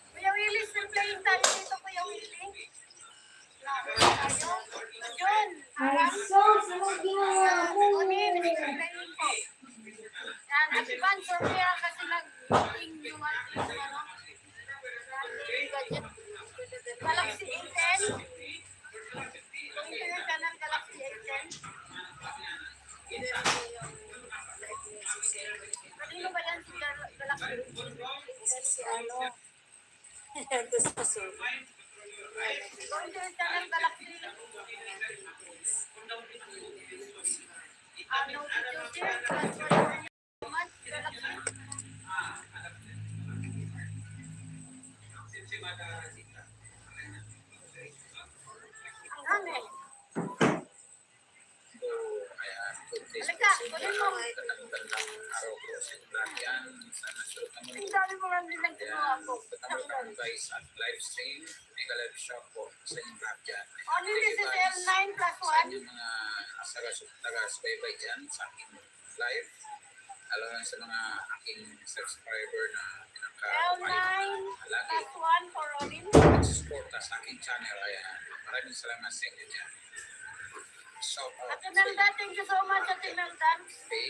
Kuya Willis, still playing tayo dito, Kuya Willis. Tayo. John. I'm so sorry. Kunin, still playing po. Yan, advance for me kasi nag-ting yung ano. Gadget. Galaxy A10. Kung sino ka ng Galaxy A10. Kanino ba yan si Galaxy A10? Si ano? Gusto so. Kung sino ka ng Galaxy ano, future, plus Galaxy. Ang hangin. So, ayan, good days. Halika, kunin mo. Gandang araw ko sa Latian. Sana sulit naman Ang dami mo lang din nagtinawa ko. Katapos guys at live stream, mega live shop po sa inyong lahat dyan. Only this is L9 plus Sa 1. inyong mga taga-subaybay dyan sa aking live. Alam lang sa mga aking subscriber na L9 lagi plus 1 for Robin. nagsusuporta sa aking channel. Kaya maraming salamat sa inyo dyan. Shout out At Tinalda, thank you so much at Tinalda. Okay.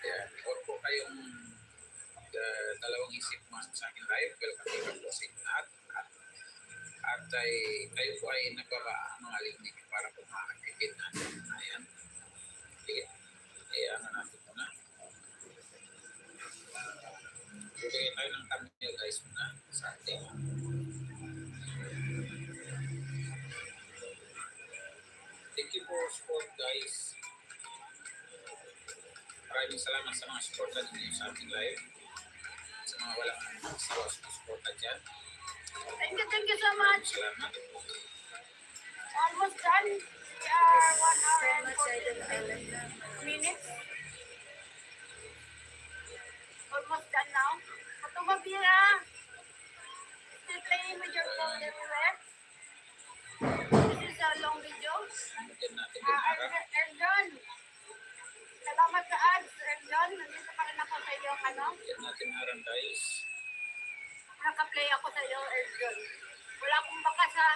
Kaya huwag po kayong dalawang isip mas sa aking live. Welcome kayo po sa inyo lahat. At kayo po ay nagbaba mga linig para po makakipid natin. Ayan. Sige. Ayan na natin ito na. Bigay tayo ng thumbnail guys muna sa ating. Thank you for support guys. Maraming salamat sa mga support ninyo sa ating live. Sa mga walang support dyan. Thank you so much. Salamat. Almost done. We are 1 hour and Much I don't 40 minutes. Almost done now. Matubabira. Still playing with your phone everywhere. sa long video. Lagyan natin din harap. Erjon, salamat sa ads, Erjon. Nandito pa rin ako sa iyo, ano? Lagyan natin harap guys. Naka-play ako sa iyo, Erjon. Wala akong bakas ha.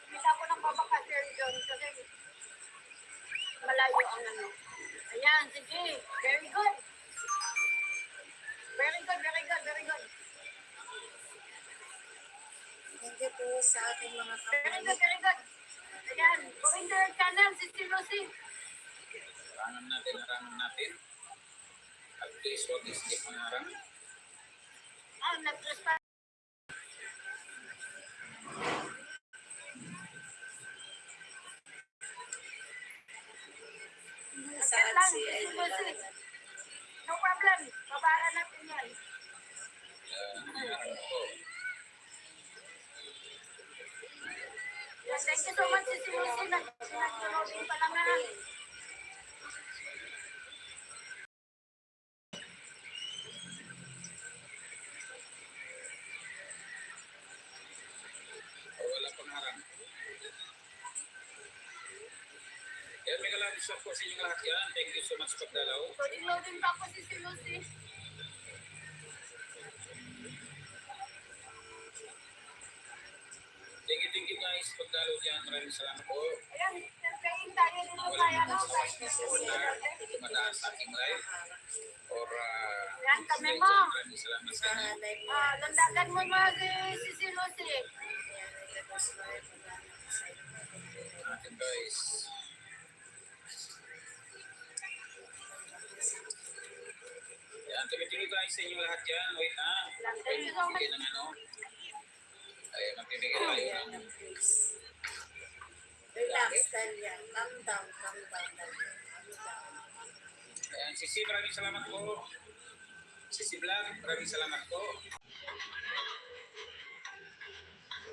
Hindi ako nang babakas, Erjon, kasi malayo ang ano. Ayan, sige. Very good. Very good, very good, very good. Thank you po sa ating mga Very kapatid. good, very good. Ayan, going to your channel, Sister Lucy. Harangan natin. At please, huwag i-skip ang harap. Ah, nag-respond. Saan lang, si Sister Idol Lucy. Alan? No problem. Babara natin yan. Harap ko. Yes, thank you so much, Sister Lucy. Nag-loading pa lang na. O wala pang harap. Kaya may kalabis po sa inyong lahat yan. Thank you so much pagdalaw. Loading pa ako, Sister Lucy. Thank you guys pagdalaw dyan. Maraming salamat po. Ayan, playing tayo dito sa Walang ano, mga kay sawas na madaas sa aking live. Or Yan, kami mo. maraming salamat sa Sa inyo. live mo. Landagan mo mga si Sister Lucy. Yan, ilabas mo rin mga sa inyo. Natin guys. Yan, tuloy-tuloy guys sa inyong lahat yan. Wait na. Thank you so much. Magbibigay ng ano. Ay, magbibigay tayo Ayan, ng please. Relax, Talia. Calm down, calm down. Ayan, Sisi, maraming salamat po. Sisi Vlog, maraming salamat po.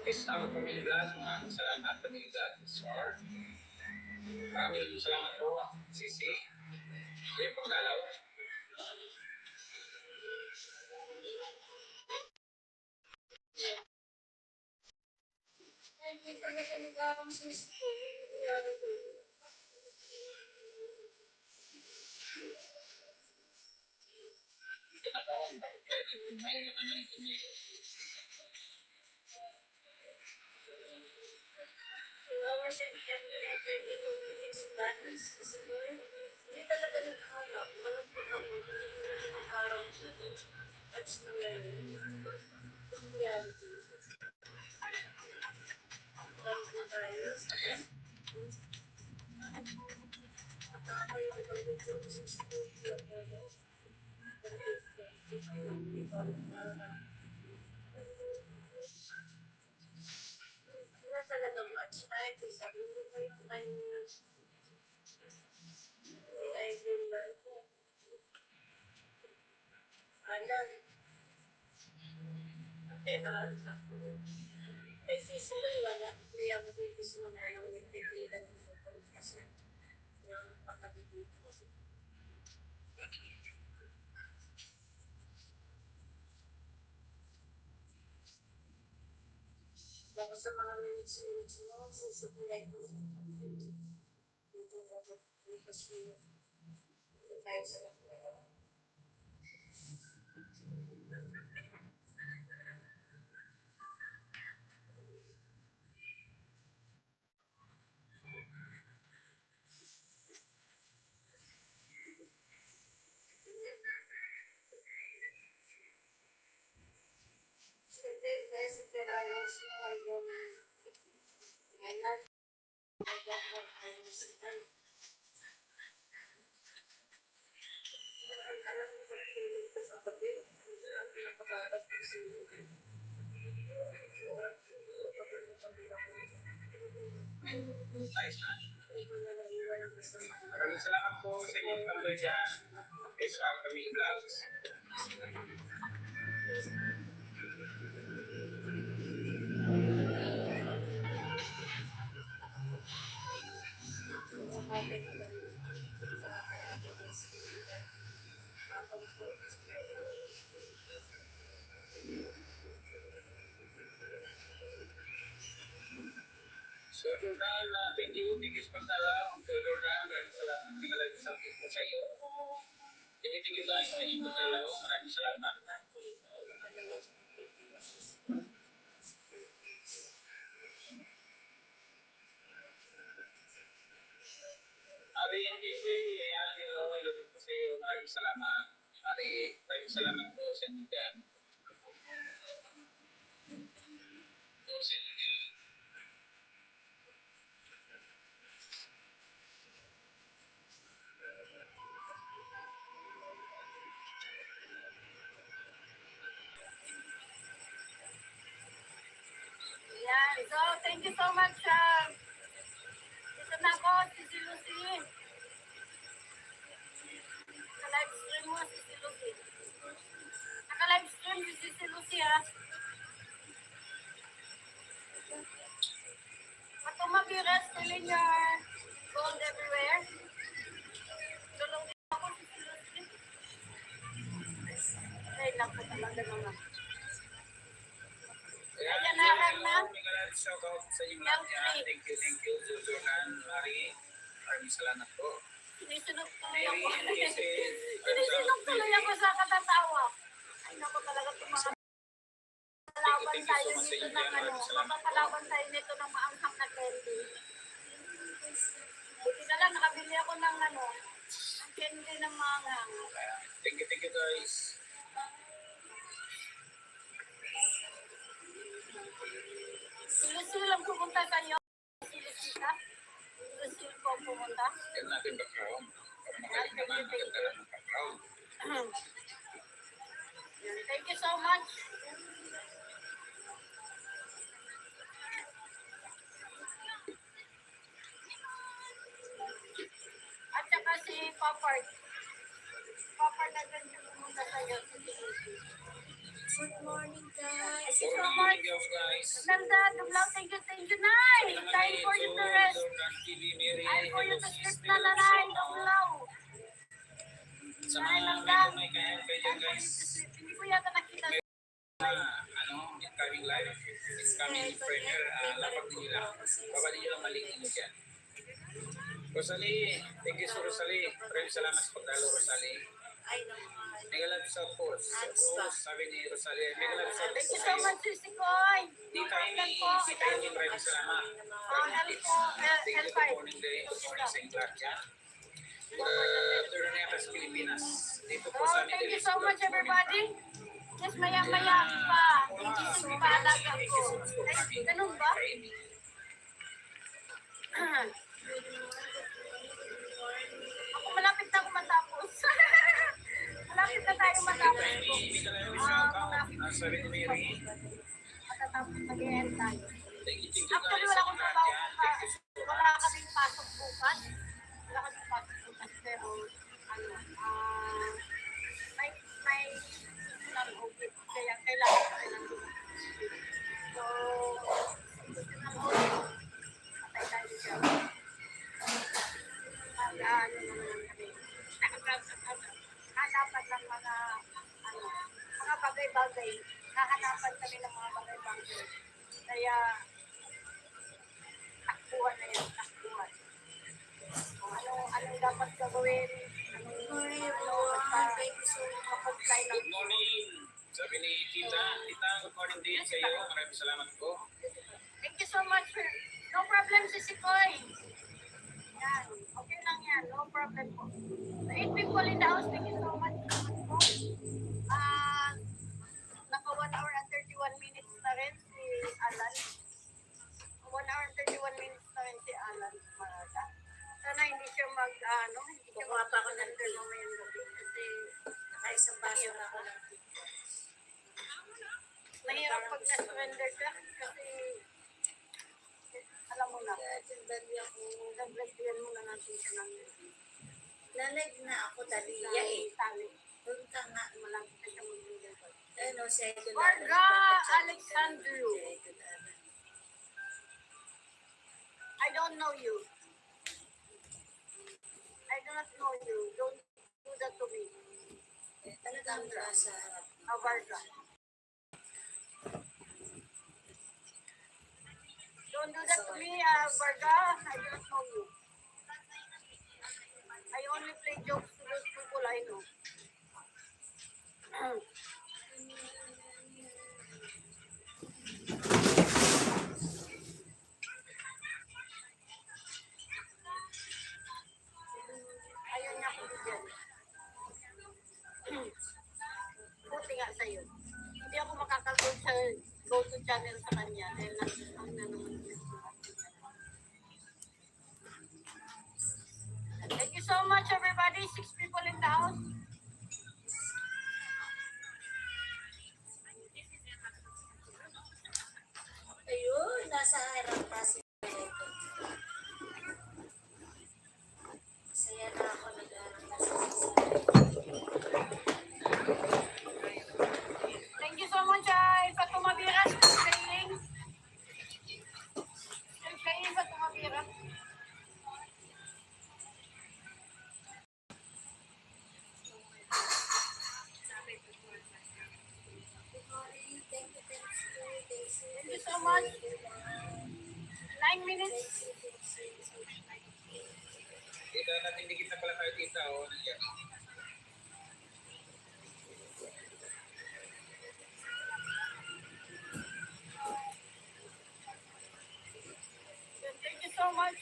Peace out, Pamilya Vlog. Maraming salamat, Pamilya Vlog. Maraming salamat po, Sisi. Yung pagdalaw. Sa mga minutes mo, susukulay ko. Dito na kasi tayo sa Nice na. Maraming salamat po sa inyong pagdalaw dyan. Peace out, Pamilya Vlogs. So So, Jordan, thank you. Thank you sa pagdala. So, Jordan, maraming salamat. Tingala sa po sa iyo. Thank you guys sa inyong pagdala. Maraming salamat. Ari, hindi ko Ari, lulog po sa iyo. Maraming salamat. Ari, maraming salamat po sa inyo dyan. Po sa inyo. Yan. So, thank you so much. Dito na ako, si Lucy. Naka-live stream mo si Lucy. Naka-live stream si Lucy, ha? Matumabira, stealing your gold everywhere. Tulong din ako si Lucy. Ay, naku talaga naman. Ayan na, ayan na. Shout out sa inyo lahat yan. Thank you, Jordan, Mari. Maraming salamat po. Sinisunod tuloy Mary, ako. Kisses. Sinisunod tuloy ako sa katatawa. Ay, naku talaga itong mga palaban tayo nito ng ano. Mapapalaban tayo nito ng maanghang na candy. Buti na lang, nakabili ako ng ano, ng candy ng maanghang. Thank you guys. Si Lucy lang pumunta sa'yo. Si Lucita. Si Lucy po pumunta. Yan natin background. Para magaling naman, maganda lang ang background. Thank you so much. At saka si Papart. Papart na ganyan pumunta sa'yo. Si Lucy. Good morning, guys. Thank you so Good much. morning, guys. Ganda, Dublaw, thank you, Nay. Time for you to rest. Jordan TV, Mary. Time for you to Hello, sleep sis. na nanay, Dublaw. Sa Nay, mga Langgang. may kaya kayo Time for you guys. to sleep. Hindi ko yata nakita. Incoming live, is coming premier, lapag din nila. Babali nyo lang maligin nyo dyan. Rosalie, thank you so Rosalie. Maraming salamat sa pagdalo, Rosalie. Ay, naman. Mega love sa Force. Sabi ni Rosalie, mega love sa Thank you so much, Sisi Koy. Tita Amy, si Amy, maraming salamat. Thank you, good morning day. Good morning sa inyo lahat dyan. Turnetas, Pilipinas. Dito po sa Oh, amin. thank you so much, everybody. Yes, maya-maya pa. Gigising pa alaga ko. Ay, ganun ba? Ako, malapit na ako matapos. Malapit na tayo matapos. Sabi ni Mary. Matatapos mag-end tayo. Thank you Actually, guys. wala akong trabaho bukas. Wala kaming pasok bukas. Wala kaming pasok bukas. Pero, ano, may non-open. Kaya kailangan ko nandun. So, patay tayo siya. Ano naman kami. Hanapan ng mga, ano, mga bagay-bagay. Hahanapan kami ng mga bagay-bagay. Kaya, takbuhan na yan, takbuhan. Kung anong dapat gagawin, Morning, everyone. Thank you so much. kapag-fly ng Good morning. Sabi ni Tita, good morning din sa iyo. Maraming salamat po. Thank you so much. No problem, Sisi Koy. Yan, okay lang yan. No problem po. So, 8 people in the house, thank you so much. Naka 1 hour and 31 minutes na rin si Alan. 1 hour and 31 minutes na rin si Alan. Maraga. Sana hindi siya hindi siya Kukuha pa ako ng mag-surrender tea. mamayang gabi. Kasi Nakaisang baso na ako ng mahirap pag na-surrender ka. Kasi alam mo na. dali ako. Nag-break mo na natin siya ng Nalag na ako, daliya eh. tali. Punta nga. Malapit na siya mag-break. Ano, second Marga Alexandru. I don't know you. I do not know you. Don't do that to me. Talagang sa harap. Abarga. Don't do that to me, Varga. I don't know you. I only play jokes to those people I know. Ayaw niya ako bigyan. Buti nga sa'yo. Hindi ako makakagood sa go-to channel sa kanya dahil nang naman. Thank you so much, everybody. 6 people in the house. Ayun, nasa harap pa si Loreto. Masaya na ako nag-aaral na sa Thank you so much, Fatuma Bira. Still playing. Still playing, Fatuma Bira. Thank you so much. 9 minutes. Kita natin, hindi kita pala tayo kita. O, nandiyan. Thank you so much.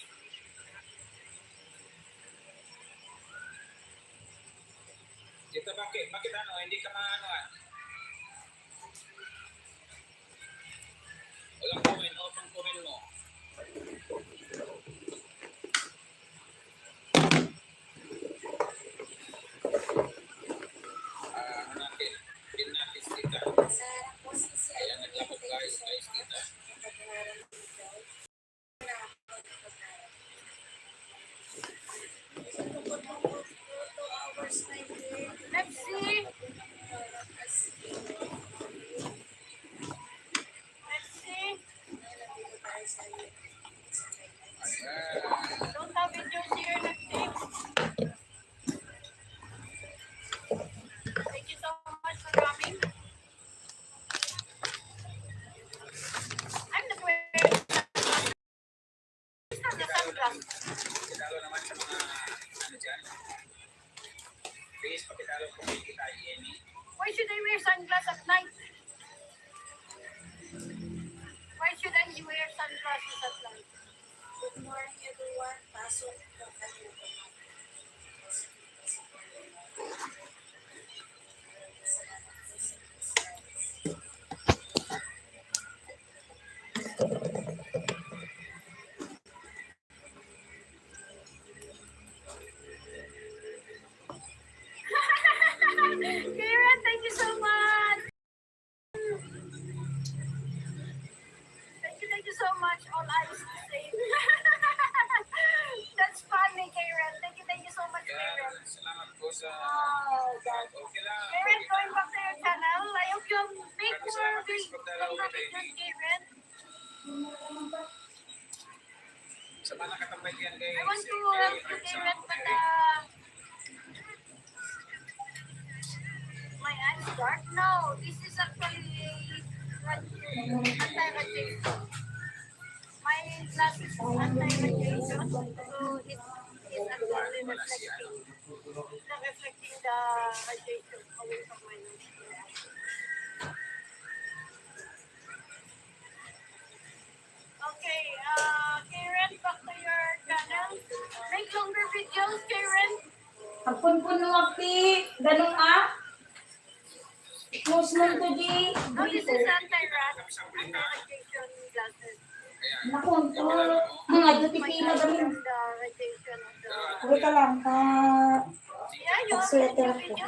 Dito, bakit ano, hindi ka maanoan? Walang comment, open comment mo. Ano natin, pin natin kita. sa harap po si Sir. Ayan, naglakot guys, kita. Pag-aaral dito. Na ako nag-aaral. Sa tungkol mo po, 2 hours na yun. Let's see. Let's see. Don't have videos here. Let's see. Thank you so much for coming. I'm not wearing it's not the sunglasses. Pakitalo naman sa mga, ano dyan. Please, pakitalo kung may kita, Yemi. Why should I wear sunglasses at night? Why should I wear sunglasses at night? Good morning everyone. Pasok po kayo. Karen, thank you so much. Thank you so much. All eyes the same. That's funny, Karen. Thank you so much, Karen. Salamat po sa... Oh, God. Okay lang. Karen, going back to your channel, I hope you make more videos, Karen. Sa mga nakatambay yan, guys. I want to help you, Karen, but my eyes dark. No, this is actually anti-radiation. My glasses is anti-radiation, so it is actually reflecting the radiation away from my nose. Okay, Karen, back to your channel. Make longer videos, Karen. Apun-pun ng api. Ganun Close mo ito, G. Oh, this is anti-radiation glasses. Nakon to. Mga duty pila From ganun. the radiation of the... Wait ka lang. Yeah, you have Sweater the ko. video?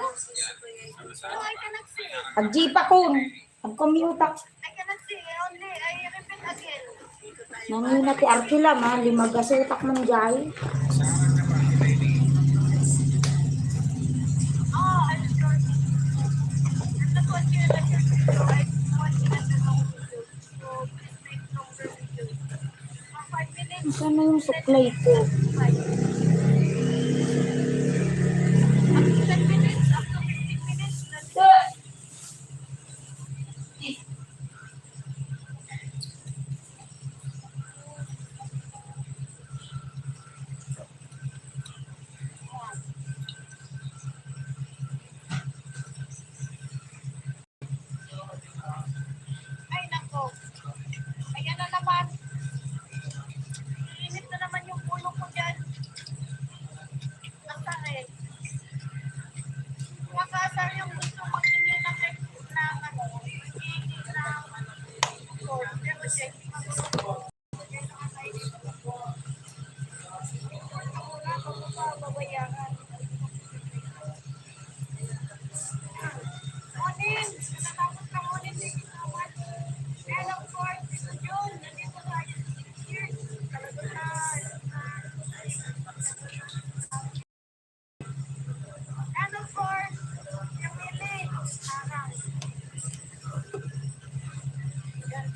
No, I cannot see. Ag-G pa kun. Ag-commute ako. I cannot see. Only, I repeat again. Nangina ti Archula ma. Limagasutak man jay. Oh, I'm sure. I'm not watching the video. I'm watching the long video. So, please make longer videos. For 5 minutes. Saan na yung suklay ko? 5. Up to 10 minutes. Up to 15 minutes. That's it.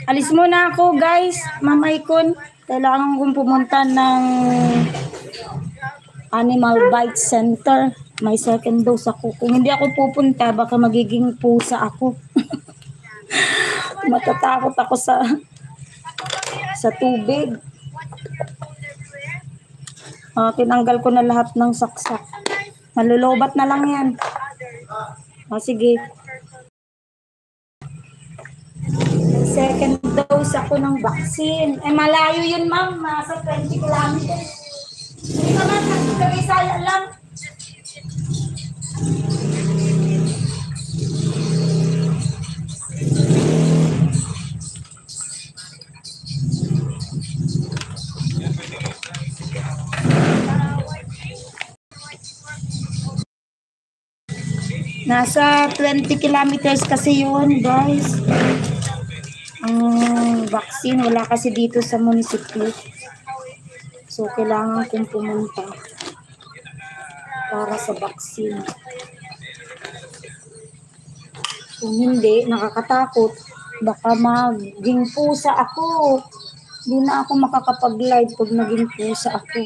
Alis muna ako guys, Ma'am Icon. Kailangan kong pumunta ng Animal Bite Center. May second dose ako. Kung hindi ako pupunta, baka magiging pusa ako. Matatakot ako sa tubig. Tinanggal ko na lahat ng saksak. Malulobat na lang yan. Sige. Second dose ako ng vaccine. Malayo yun, ma'am. Nasa 20 kilometers. Hindi naman, nagkabisaya lang. Nasa 20 kilometers kasi yun, guys. Ang vaccine, wala kasi dito sa munisipyo. So, kailangan kong pumunta para sa vaccine. Kung hindi, nakakatakot. Baka maging pusa ako. Hindi na ako makakapag-live pag naging pusa ako.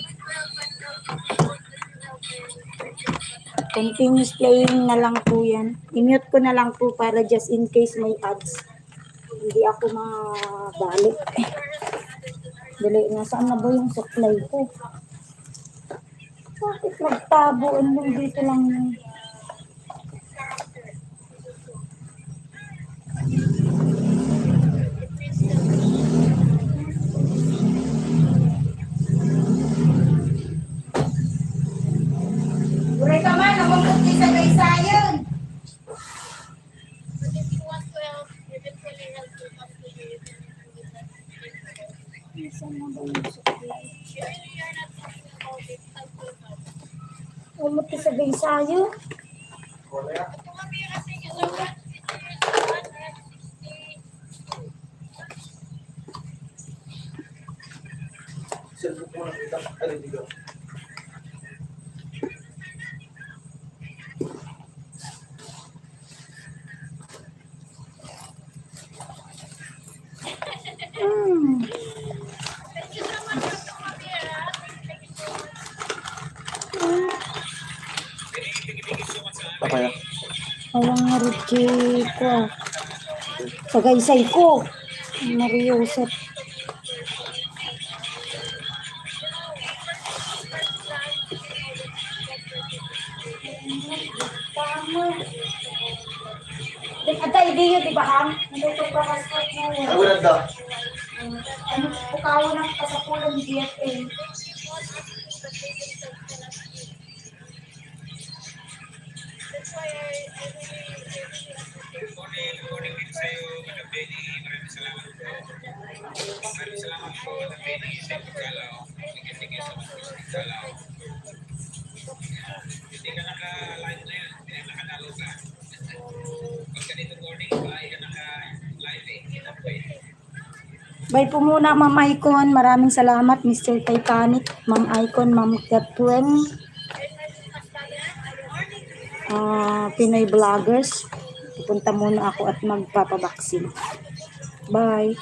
Continuous playing na lang po yan. I-mute ko na lang po para just in case may ads. Hindi ako mabalik. Dali, nasaan na ba yung supply ko? Bakit nagtabo? Ano dito lang yun? Buray ka man, namumunti sa Gaysayon. Nasaan na ba yung supply? Namumunti sa Gaysayon. Papaya. Walang marichi ko. Sa Gaysay ko. Mariusap. Tama. Ada ide yun, di ba, Ham? Nandito pa kaspat mo. Ang ganda. Ano, pukaw ng kasapulang DFA. Good morning din sa'yo, Madam Benny. Maraming salamat po. Maraming salamat po, Madam Benny, sa pagkalaw. Sige sa pagkalaw. Hindi ka naka-live na yan. Hindi ka nakadalo ka. Pag ganito morning, ay ka naka-live eh. Hindi na pwede. Bye po muna, Ma'am Icon. Maraming salamat, Mr. Titanic, Ma'am Icon, Ma'am Catweng, Pinoy Vloggers. Pupunta muna ako at magpapabaksin. Bye!